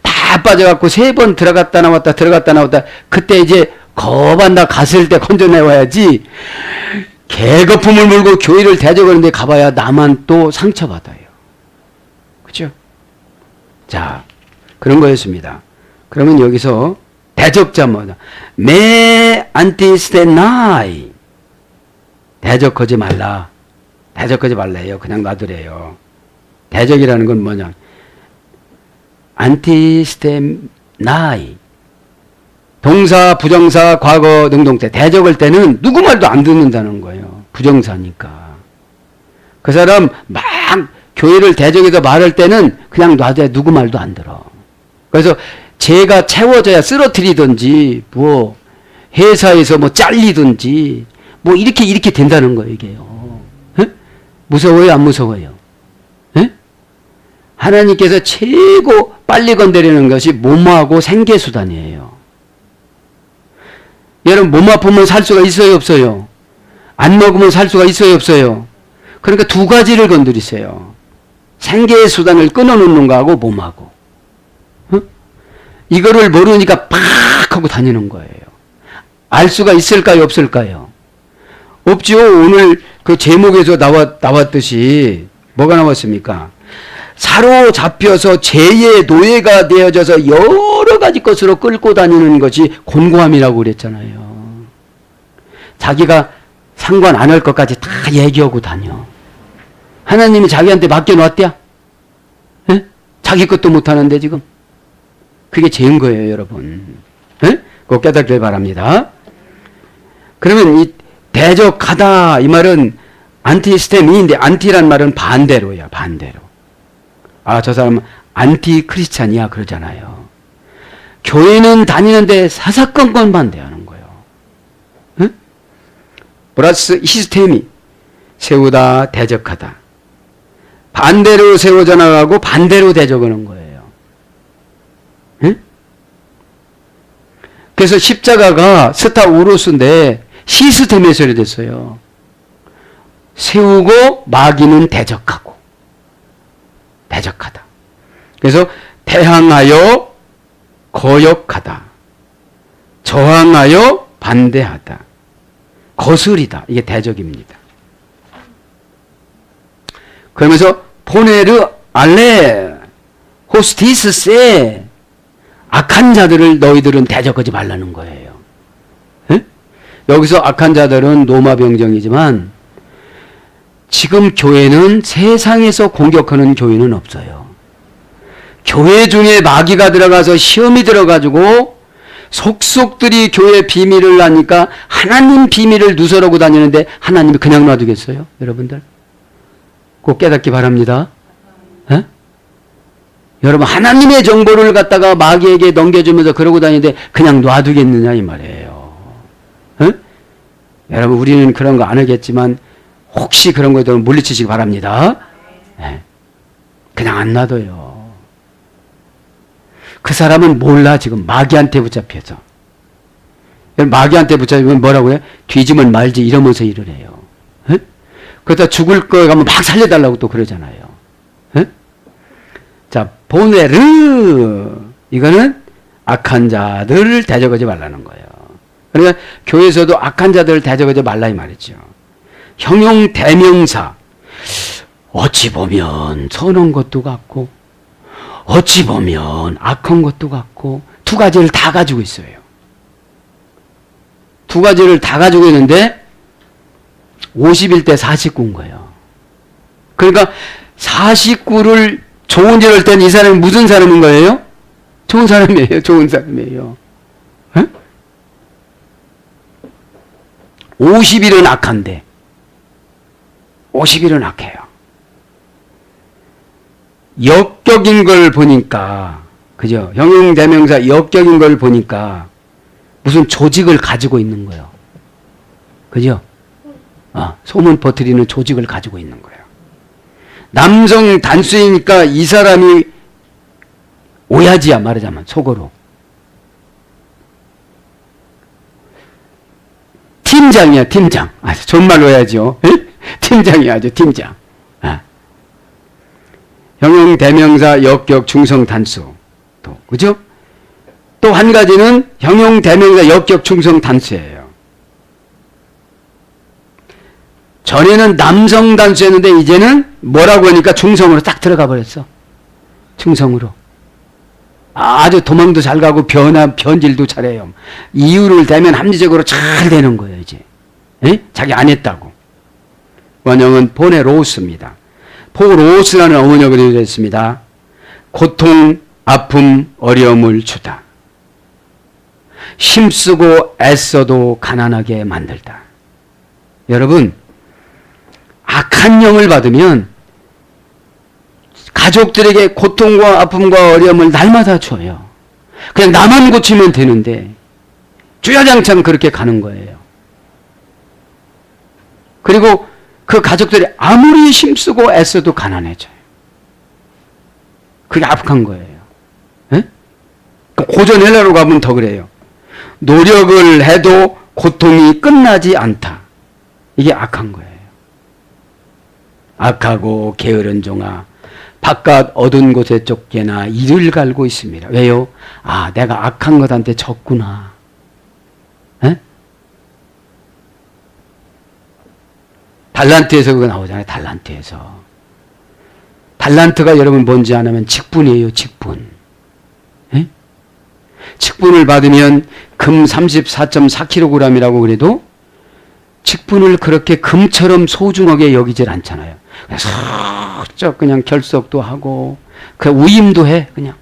다 빠져갖고 3번 들어갔다 나왔다 그때 이제 거반다 갔을 때 건져내와야지 개거품을 물고 교회를 대적하는데 가봐야 나만 또 상처받아요. 그죠? 자, 그런 거였습니다. 그러면 여기서 대적자 뭐다? 매 안티스테나이. 대적하지 말라. 대적하지 말래요. 그냥 놔두래요. 대적이라는 건 뭐냐? 안티스테나이. 동사, 부정사, 과거, 능동태. 대적할 때는 누구 말도 안 듣는다는 거예요. 부정사니까. 그 사람 막 교회를 대적해서 말할 때는 그냥 놔둬야 누구 말도 안 들어. 그래서 죄가 채워져야 쓰러뜨리든지 뭐 회사에서 뭐 잘리든지 뭐 이렇게 된다는 거예요. 이게요. 에? 무서워요? 안 무서워요? 에? 하나님께서 최고 빨리 건드리는 것이 몸하고 생계수단이에요. 여러분 몸 아프면 살 수가 있어요? 없어요? 안 먹으면 살 수가 있어요? 없어요? 그러니까 두 가지를 건드리세요. 생계수단을 끊어놓는 거하고 몸하고. 이거를 모르니까 팍 하고 다니는 거예요. 알 수가 있을까요? 없을까요? 없죠. 오늘 그 제목에서 나왔듯이 뭐가 나왔습니까? 사로잡혀서 죄의 노예가 되어져서 여러 가지 것으로 끌고 다니는 것이 곤고함이라고 그랬잖아요. 자기가 상관 안 할 것까지 다 얘기하고 다녀. 하나님이 자기한테 맡겨놨대야? 에? 자기 것도 못하는데 지금. 그게 죄인 거예요, 여러분. 에? 꼭 깨닫길 바랍니다. 그러면 이 대적하다 이 말은 안티스테미인데 안티란 말은 반대로야, 반대로. 아, 저 사람은 안티 크리스찬이야 그러잖아요. 교회는 다니는데 사사건건 반대하는 거예요. 에? 플러스 히스테미 세우다 대적하다. 반대로 세워져 나가고 반대로 대적하는 거예요. 응? 그래서 십자가가 스타우로스인데 시스템에서 이래 됐어요. 세우고 마귀는 대적하고. 대적하다. 그래서 대항하여 거역하다. 저항하여 반대하다. 거스리다. 이게 대적입니다. 그러면서 포네르 알레 호스티스 세 악한 자들을 너희들은 대적하지 말라는 거예요. 에? 여기서 악한 자들은 로마 병정이지만 지금 교회는 세상에서 공격하는 교회는 없어요. 교회 중에 마귀가 들어가서 시험이 들어가지고 속속들이 교회 비밀을 아니까 하나님 비밀을 누설하고 다니는데 하나님이 그냥 놔두겠어요? 여러분들? 꼭 깨닫기 바랍니다. 에? 여러분 하나님의 정보를 갖다가 마귀에게 넘겨주면서 그러고 다니는데 그냥 놔두겠느냐 이 말이에요. 에? 여러분 우리는 그런 거 안 하겠지만 혹시 그런 거에 대해 물리치시기 바랍니다. 에? 그냥 안 놔둬요. 그 사람은 몰라 지금 마귀한테 붙잡혀서. 마귀한테 붙잡히면 뭐라고 해요? 뒤지면 말지 이러면서 일을 해요. 에? 그러다 죽을 거 가면 막 살려달라고 또 그러잖아요. 에? 자, 보네르 이거는 악한 자들을 대적하지 말라는 거예요. 그러니까 교회에서도 악한 자들을 대적하지 말라 이 말이죠. 형용 대명사 어찌 보면 선한 것도 같고 어찌 보면 악한 것도 같고 두 가지를 다 가지고 있어요. 두 가지를 다 가지고 있는데 51대 49인 거예요. 그러니까 49를 좋은 일 할 때는 이 사람이 무슨 사람인 거예요? 좋은 사람이에요. 좋은 사람이에요. 에? 50일은 악한데 50일은 악해요. 역격인 걸 보니까 그죠? 형용대명사 역격인 걸 보니까 무슨 조직을 가지고 있는 거예요. 그죠? 소문 퍼뜨리는 조직을 가지고 있는 거예요. 남성 단수이니까 이 사람이 오야지야 말하자면 속어로. 팀장이야 팀장. 정말로 해야죠. 팀장이야 아주 팀장. 형용 대명사 역격 중성 단수. 또 그죠? 또 한 가지는 형용 대명사 역격 중성 단수예요. 전에는 남성 단수였는데 이제는 뭐라고 하니까 중성으로 딱 들어가 버렸어. 중성으로. 아주 도망도 잘 가고 변질도 잘해요. 이유를 대면 합리적으로 잘 되는 거예요 이제. 에? 자기 안 했다고. 원형은 보네로스입니다. 포로스라는 어원역을 이루었습니다. 고통, 아픔, 어려움을 주다. 힘쓰고 애써도 가난하게 만들다. 여러분 악한 영을 받으면 가족들에게 고통과 아픔과 어려움을 날마다 줘요. 그냥 나만 고치면 되는데 주야장창 그렇게 가는 거예요. 그리고 그 가족들이 아무리 힘쓰고 애써도 가난해져요. 그게 악한 거예요. 에? 고전 헬라로 가면 더 그래요. 노력을 해도 고통이 끝나지 않다. 이게 악한 거예요. 악하고 게으른 종아 바깥 어두운 곳에 쫓겨나 이를 갈고 있습니다. 왜요? 내가 악한 것한테 졌구나. 에? 달란트에서 그거 나오잖아요. 달란트에서. 달란트가 여러분 뭔지 아냐면 직분이에요. 직분. 에? 직분을 받으면 금 34.4kg이라고 그래도 직분을 그렇게 금처럼 소중하게 여기질 않잖아요. 살짝 그냥 결석도 하고 그 위임도 해. 그냥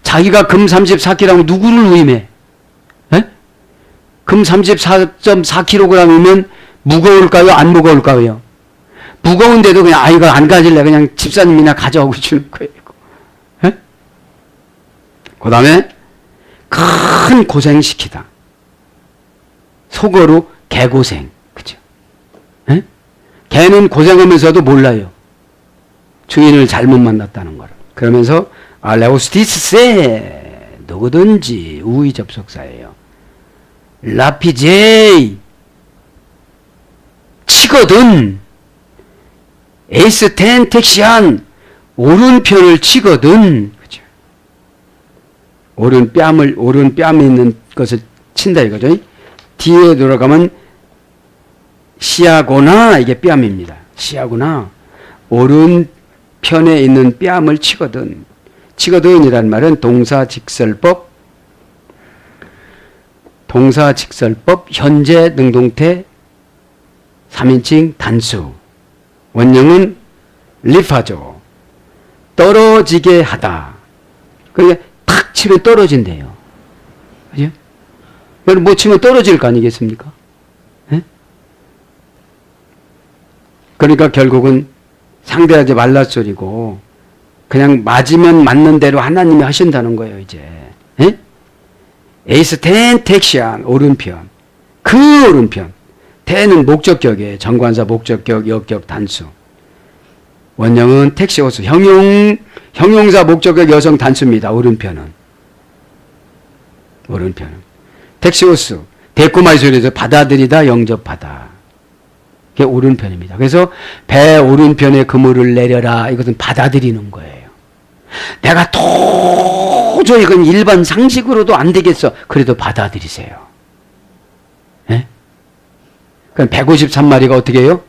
자기가 금 34kg라면 누구를 위임해? 에? 금 34.4kg이면 무거울까요? 안 무거울까요? 무거운데도 그냥 이거 안 가질래. 그냥 집사님이나 가져오고 주는 거예요. 에? 그 다음에 큰 고생시키다. 속어로 개고생. 그죠? 에? 개는 고생하면서도 몰라요. 주인을 잘못 만났다는 걸. 그러면서 레오스티스세 누구든지 우의 접속사예요. 라피제이 치거든. 에이스 텐 텍시안 오른편을 치거든. 그죠? 오른 뺨에 있는 것을 친다 이거죠. 뒤에 돌아가면 시아고나 이게 뺨입니다. 시아고나 오른편에 있는 뺨을 치거든. 치거든이란 말은 동사직설법 현재 능동태 3인칭 단수. 원형은 리파죠. 떨어지게 하다. 그러니까 탁 치면 떨어진대요. 그죠? 여러분 뭐 치면 떨어질 거 아니겠습니까? 네? 그러니까 결국은 상대하지 말라 소리고 그냥 맞으면 맞는 대로 하나님이 하신다는 거예요, 이제. 네? 에이스 텐 텍시안 오른편. 그 오른편. 태는 목적격이에요. 정관사 목적격, 역격, 단수. 원형은 텍시오스. 형용사 목적격 여성 단수입니다. 오른편은. 텍시오스. 데코마이 소리에서 받아들이다, 영접하다. 그게 오른편입니다. 그래서 배 오른편에 그물을 내려라. 이것은 받아들이는 거예요. 내가 도저히 이건 일반 상식으로도 안 되겠어. 그래도 받아들이세요. 예? 그럼 153마리가 어떻게 해요?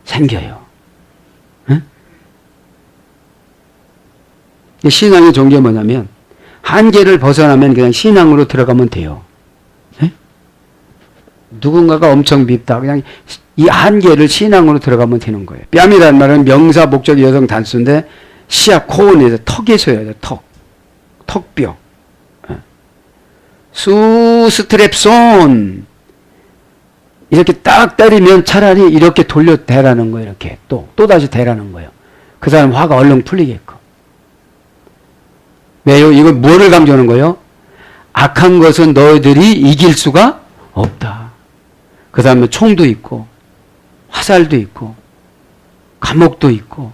생겨요. 응? 신앙의 종교가 뭐냐면 한계를 벗어나면 그냥 신앙으로 들어가면 돼요. 응? 누군가가 엄청 밉다. 그냥 이 한계를 신앙으로 들어가면 되는 거예요. 뺨이라는 말은 명사, 목적, 여성 단수인데 시야, 코온에서 턱에서 해야 돼요. 턱뼈. 스트랩손. 이렇게 딱 때리면 차라리 이렇게 돌려 대라는 거예요. 이렇게 또다시 대라는 거예요. 그 사람 화가 얼른 풀리게끔. 왜요? 이거 뭐를 강조하는 거예요? 악한 것은 너희들이 이길 수가 없다. 그 다음에 총도 있고 화살도 있고 감옥도 있고.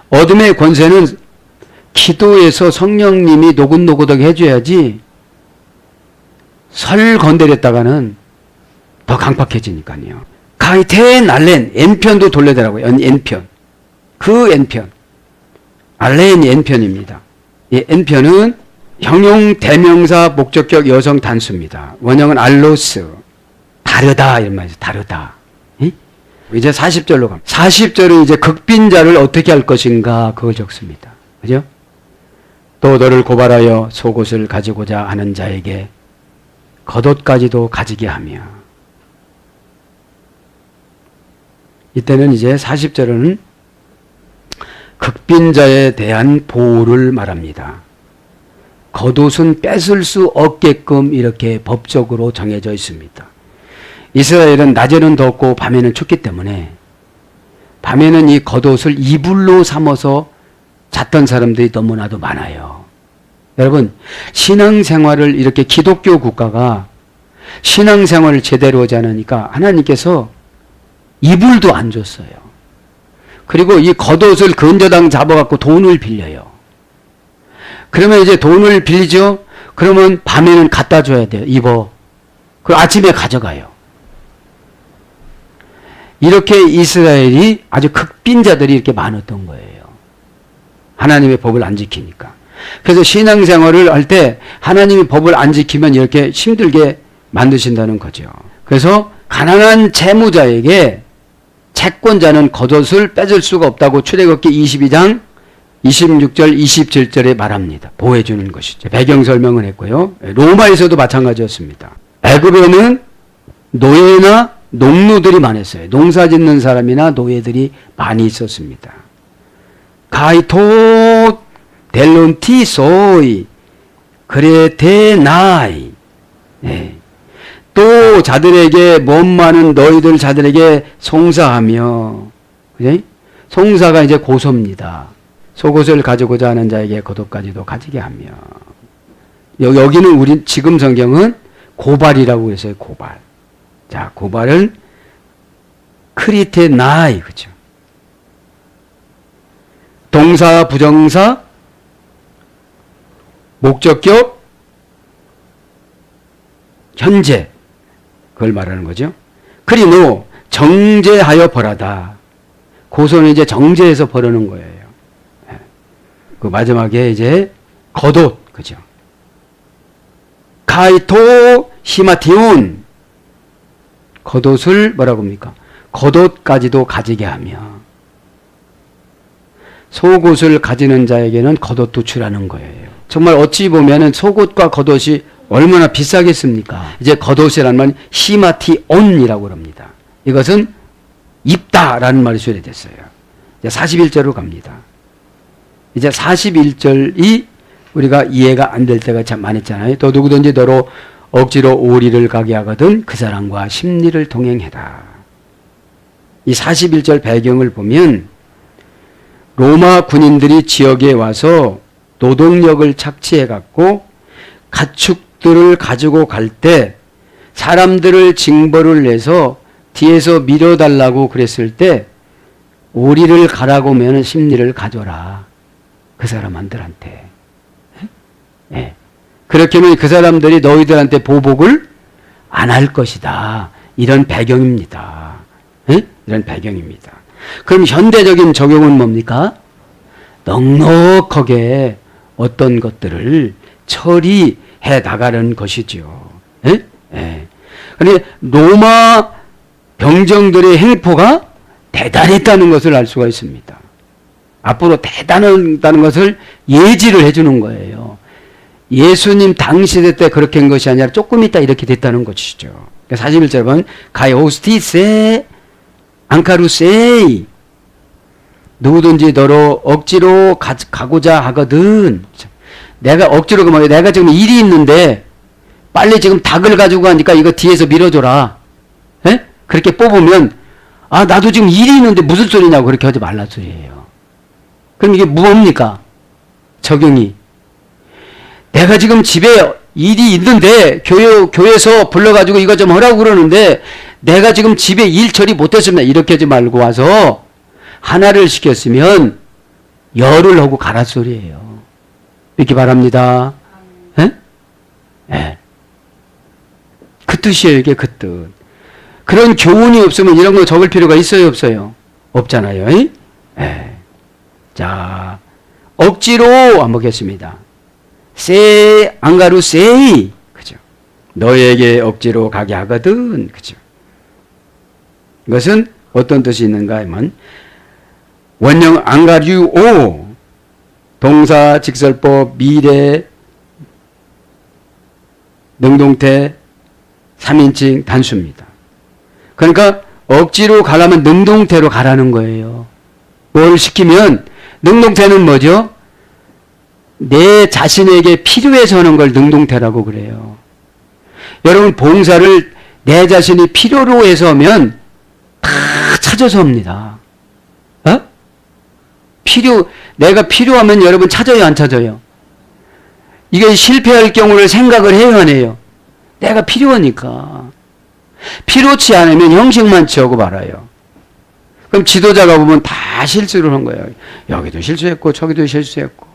어둠의 권세는 기도에서 성령님이 노릇노릇하게 해줘야지 설 건드렸다가는 더 강팍해지니까요. 가이텐 알렌 N편도 돌려대라고요. N편. 그 N편. 알렌이 N편입니다. 이 N편은 형용 대명사 목적격 여성 단수입니다. 원형은 알로스. 다르다 이런 말이죠. 다르다. 응? 이제 40절로 갑니다. 40절은 이제 극빈자를 어떻게 할 것인가 그걸 적습니다. 그죠? 또 너를 고발하여 속옷을 가지고자 하는 자에게 겉옷까지도 가지게 하며. 이때는 이제 40절은 극빈자에 대한 보호를 말합니다. 겉옷은 뺏을 수 없게끔 이렇게 법적으로 정해져 있습니다. 이스라엘은 낮에는 덥고 밤에는 춥기 때문에 밤에는 이 겉옷을 이불로 삼아서 잤던 사람들이 너무나도 많아요. 여러분, 신앙생활을 이렇게 기독교 국가가 신앙생활을 제대로 하지 않으니까 하나님께서 이불도 안 줬어요. 그리고 이 겉옷을 근저당 잡아갖고 돈을 빌려요. 그러면 이제 돈을 빌리죠? 그러면 밤에는 갖다 줘야 돼요. 입어. 그리고 아침에 가져가요. 이렇게 이스라엘이 아주 극빈자들이 이렇게 많았던 거예요. 하나님의 법을 안 지키니까. 그래서 신앙생활을 할 때 하나님의 법을 안 지키면 이렇게 힘들게 만드신다는 거죠. 그래서 가난한 채무자에게 채권자는 겉옷을 뺏을 수가 없다고 출애굽기 22장 26절 27절에 말합니다. 보호해주는 것이죠. 배경 설명을 했고요. 로마에서도 마찬가지였습니다. 애굽에는 노예나 농노들이 많았어요. 농사 짓는 사람이나 노예들이 많이 있었습니다. 가이토 델론티 소이 그레테나이. 네. 또 자들에게 몸 많은 너희들 자들에게 송사하며. 그지? 송사가 이제 고소입니다. 속옷을 가지고자 하는 자에게 겉옷까지도 가지게 하며. 여기는 우리 지금 성경은 고발이라고 했어요. 고발. 자, 고발은 크리테나이. 그죠? 동사, 부정사, 목적격, 현재 그걸 말하는 거죠. 그리노 정제하여 벌하다. 고소는 이제 정제해서 벌하는 거예요. 그 마지막에 이제 겉옷, 그죠? 가이토 히마티온. 겉옷을 뭐라고 합니까? 겉옷까지도 가지게 하며 속옷을 가지는 자에게는 겉옷도 주라는 거예요. 정말 어찌 보면은 속옷과 겉옷이 얼마나 비싸겠습니까? 이제 겉옷이라는 말은 히마티온이라고 합니다. 이것은 입다라는 말이 수요됐어요. 이제 41절로 갑니다. 이제 41절이 우리가 이해가 안 될 때가 참 많았잖아요. 또 누구든지 너로 억지로 오리를 가게 하거든 그 사람과 심리를 동행해라. 이 41절 배경을 보면 로마 군인들이 지역에 와서 노동력을 착취해 갖고 가축들을 가지고 갈 때 사람들을 징벌을 내서 뒤에서 밀어달라고 그랬을 때 오리를 가라고 하면 심리를 가져라. 그 사람들한테. 예. 그렇게 하면 그 사람들이 너희들한테 보복을 안 할 것이다. 이런 배경입니다. 예? 이런 배경입니다. 그럼 현대적인 적용은 뭡니까? 넉넉하게 어떤 것들을 처리해 나가는 것이죠. 예? 예. 그런데 로마 병정들의 행포가 대단했다는 것을 알 수가 있습니다. 앞으로 대단하다는 것을 예지를 해주는 거예요. 예수님 당시대 때 그렇게 한 것이 아니라 조금 있다 이렇게 됐다는 것이죠. 41절 보면 가이오스티세 앙카루세이 누구든지 너로 억지로 가고자 하거든. 내가 억지로 그러면 내가 지금 일이 있는데 빨리 지금 닭을 가지고 가니까 이거 뒤에서 밀어줘라. 에? 그렇게 뽑으면 아 나도 지금 일이 있는데 무슨 소리냐고 그렇게 하지 말란 소리예요. 그럼 이게 뭡니까? 적용이. 내가 지금 집에 일이 있는데 교회에서 불러가지고 이거 좀 하라고 그러는데 내가 지금 집에 일 처리 못했습니다. 이렇게 하지 말고 와서 하나를 시켰으면 열을 하고 가라 소리예요. 이렇게 바랍니다. 예? 예. 그 뜻이에요. 이게 그 뜻. 그런 교훈이 없으면 이런 거 적을 필요가 있어요? 없어요? 없잖아요. 예? 예. 자, 억지로 한번 보겠습니다. 세 앙가루 세이 그죠? 너에게 억지로 가게 하거든 그죠? 이것은 어떤 뜻이 있는가 하면 원형 앙가류오 동사 직설법 미래 능동태 3인칭 단수입니다. 그러니까 억지로 가려면 능동태로 가라는 거예요. 뭘 시키면 능동태는 뭐죠? 내 자신에게 필요해서 하는 걸 능동태라고 그래요. 여러분 봉사를 내 자신이 필요로 해서 하면 다 찾아서 합니다. 어? 내가 필요하면 여러분 찾아요 안 찾아요? 이게 실패할 경우를 생각을 해요 안 해요? 내가 필요하니까. 필요치 않으면 형식만 취하고 말아요. 그럼 지도자가 보면 다 실수를 한 거예요. 여기도 실수했고 저기도 실수했고.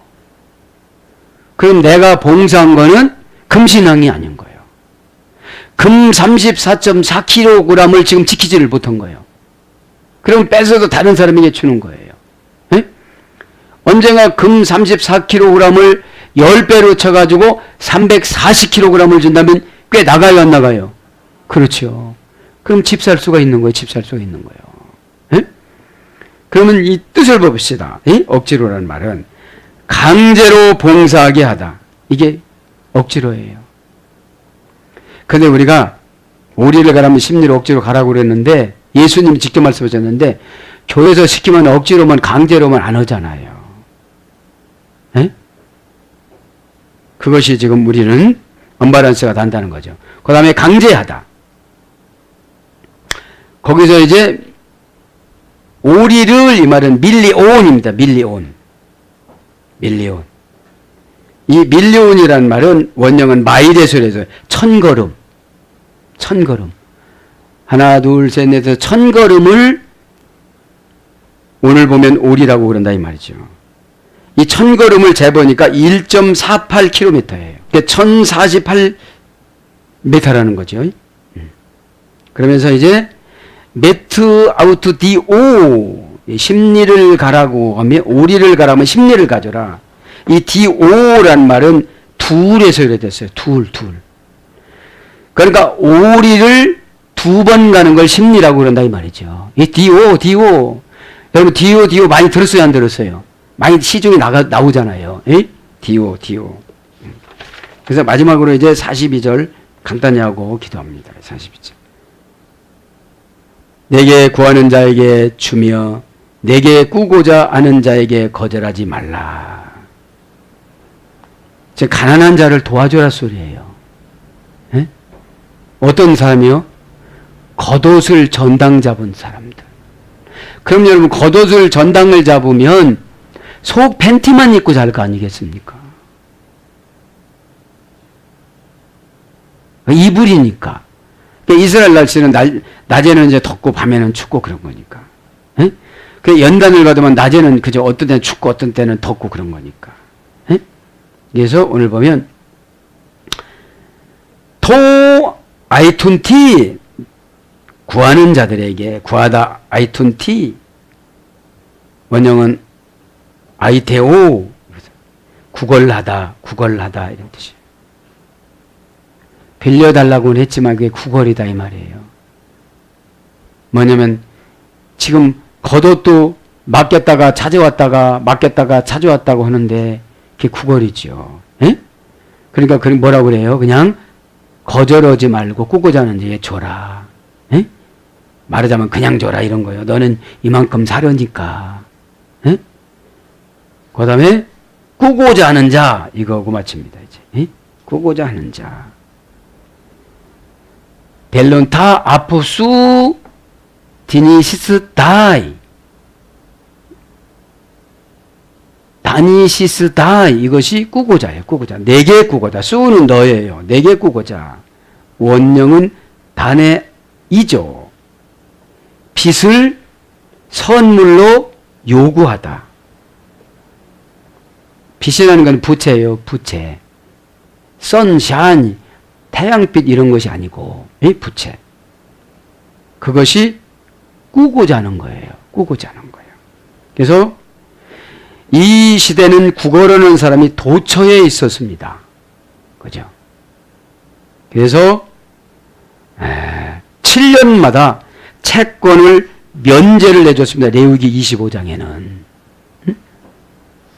그럼 내가 봉사한 거는 금신앙이 아닌 거예요. 금 34.4kg을 지금 지키지를 못한 거예요. 그럼 뺏어도 다른 사람에게 주는 거예요. 네? 언젠가 금 34kg을 10배로 쳐가지고 340kg을 준다면 꽤 나가요 안 나가요? 그렇죠. 그럼 집 살 수가 있는 거예요. 집 살 수가 있는 거예요. 네? 그러면 이 뜻을 봅시다. 네? 억지로라는 말은 강제로 봉사하게 하다. 이게 억지로예요. 근데 우리가 오리를 가라면 심리로 억지로 가라고 그랬는데 예수님이 직접 말씀하셨는데 교회에서 시키면 억지로만 강제로만 안 하잖아요. 에? 그것이 지금 우리는 언밸런스가 난다는 거죠. 그 다음에 강제하다. 거기서 이제 오리를 이 말은 밀리온입니다. 밀리온. 밀리온. 이 밀리온이라는 말은 원형은 마일에서에서 천걸음. 천걸음. 하나, 둘, 셋, 넷, 다섯, 천걸음을 오늘 보면 오리라고 그런다 이 말이죠. 이 천걸음을 재보니까 1.48km예요. 1048 메타라는 거죠. 그러면서 이제 메트 아우트 디오, 심리를 가라고 하면, 오리를 가라면 심리를 가져라. 이 디오란 말은 둘에서 이래됐어요. 둘. 그러니까 오리를 2번 가는 걸 심리라고 그런다 이 말이죠. 이 디오. 여러분 디오 많이 들었어요, 안 들었어요? 많이 시중에 나오잖아요. 에? 디오. 그래서 마지막으로 이제 42절 간단히 하고 기도합니다. 42절. 내게 구하는 자에게 주며 내게 꾸고자 하는 자에게 거절하지 말라. 즉 가난한 자를 도와줘라 소리예요. 에? 어떤 사람이요? 겉옷을 전당 잡은 사람들. 그럼 여러분 겉옷을 전당을 잡으면 속 팬티만 입고 잘 거 아니겠습니까? 이불이니까. 이스라엘 날씨는 낮에는 이제 덥고 밤에는 춥고 그런 거니까. 에? 그 연단을 가더만 낮에는 그저 어떤 때는 춥고 어떤 때는 덥고 그런 거니까. 에? 그래서 오늘 보면 토 아이툰티 구하는 자들에게 구하다 아이툰티 원형은 아이테오 구걸하다 이런 뜻이에요. 빌려달라고는 했지만 그게 구걸이다 이 말이에요. 뭐냐면 지금 겉옷도 맡겼다가 찾아왔다고 하는데 그게 구걸이죠. 에? 그러니까 뭐라고 그래요? 그냥 거절하지 말고 꾸고자 하는 자에게 줘라. 에? 말하자면 그냥 줘라 이런 거예요. 너는 이만큼 사려니까. 에? 그 다음에 꾸고자 하는 자 이거고 마칩니다. 이제 에? 꾸고자 하는 자. 델론타 아포수 디니시스 다이 다니시스 다이 이것이 꾸고자예요. 꾸고자. 내게 꾸고자. 수는 너예요. 내게 꾸고자. 원령은 단에이죠. 빚을 선물로 요구하다. 빚이라는 건 부채예요. 부채. 선샤인 태양빛 이런 것이 아니고 부채. 그것이 꾸고자 하는 거예요. 꾸고자 하는 거예요. 그래서 이 시대는 구걸하는 사람이 도처에 있었습니다. 그죠? 그래서 7년마다 채권을 면제를 내줬습니다. 레위기 25장에는.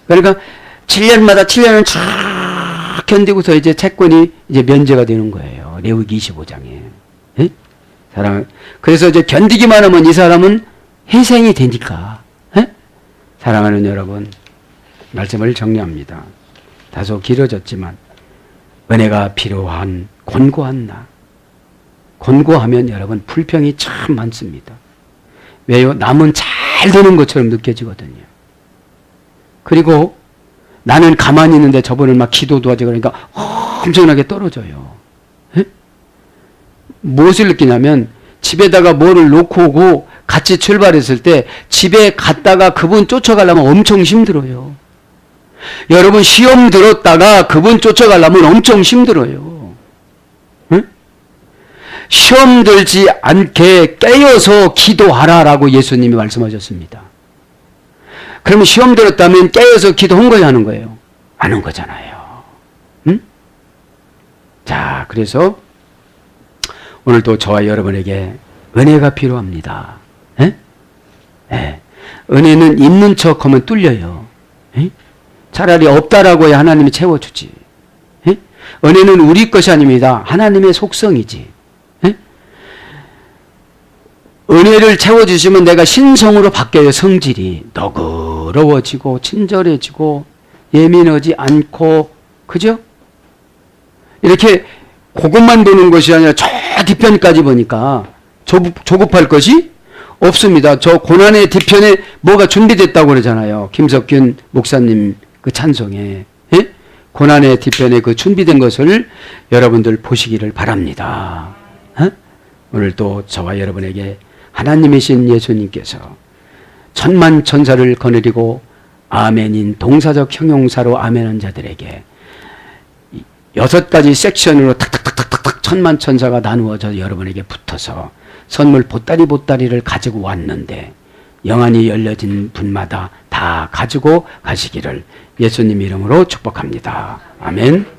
그러니까 7년을 쫙 견디고서 이제 채권이 이제 면제가 되는 거예요. 레위기 25장에. 예? 그래서 이제 견디기만 하면 이 사람은 희생이 되니까. 예? 사랑하는 여러분, 말씀을 정리합니다. 다소 길어졌지만 은혜가 필요한 곤고한 나. 곤고하면 여러분 불평이 참 많습니다. 왜요? 남은 잘 되는 것처럼 느껴지거든요. 그리고 나는 가만히 있는데 저분은 막 기도도 하지 그러니까 엄청나게 떨어져요. 에? 무엇을 느끼냐면 집에다가 뭐를 놓고 오고 같이 출발했을 때 집에 갔다가 그분 쫓아가려면 엄청 힘들어요. 여러분 시험 들었다가 그분 쫓아가려면 엄청 힘들어요. 에? 시험 들지 않게 깨어서 기도하라라고 예수님이 말씀하셨습니다. 그러면 시험 들었다면 깨어서 기도한 거야 하는 거예요? 안 한 거잖아요. 응? 자, 그래서 오늘도 저와 여러분에게 은혜가 필요합니다. 에? 에. 은혜는 있는 척하면 뚫려요. 에? 차라리 없다라고 해야 하나님이 채워주지. 에? 은혜는 우리 것이 아닙니다. 하나님의 속성이지. 에? 은혜를 채워주시면 내가 신성으로 바뀌어요. 성질이 너그러워지고 친절해지고 예민하지 않고, 그죠? 이렇게 그것만 보는 것이 아니라 저 뒤편까지 보니까 조급할 것이 없습니다. 저 고난의 뒤편에 뭐가 준비됐다고 그러잖아요. 김석균 목사님 그 찬송에. 예? 고난의 뒤편에 그 준비된 것을 여러분들 보시기를 바랍니다. 어? 오늘 또 저와 여러분에게 하나님이신 예수님께서 천만 천사를 거느리고 아멘인 동사적 형용사로 아멘한 자들에게 6가지 섹션으로 탁탁탁탁탁 천만 천사가 나누어져 여러분에게 붙어서 선물 보따리를 가지고 왔는데 영안이 열려진 분마다 다 가지고 가시기를 예수님 이름으로 축복합니다. 아멘.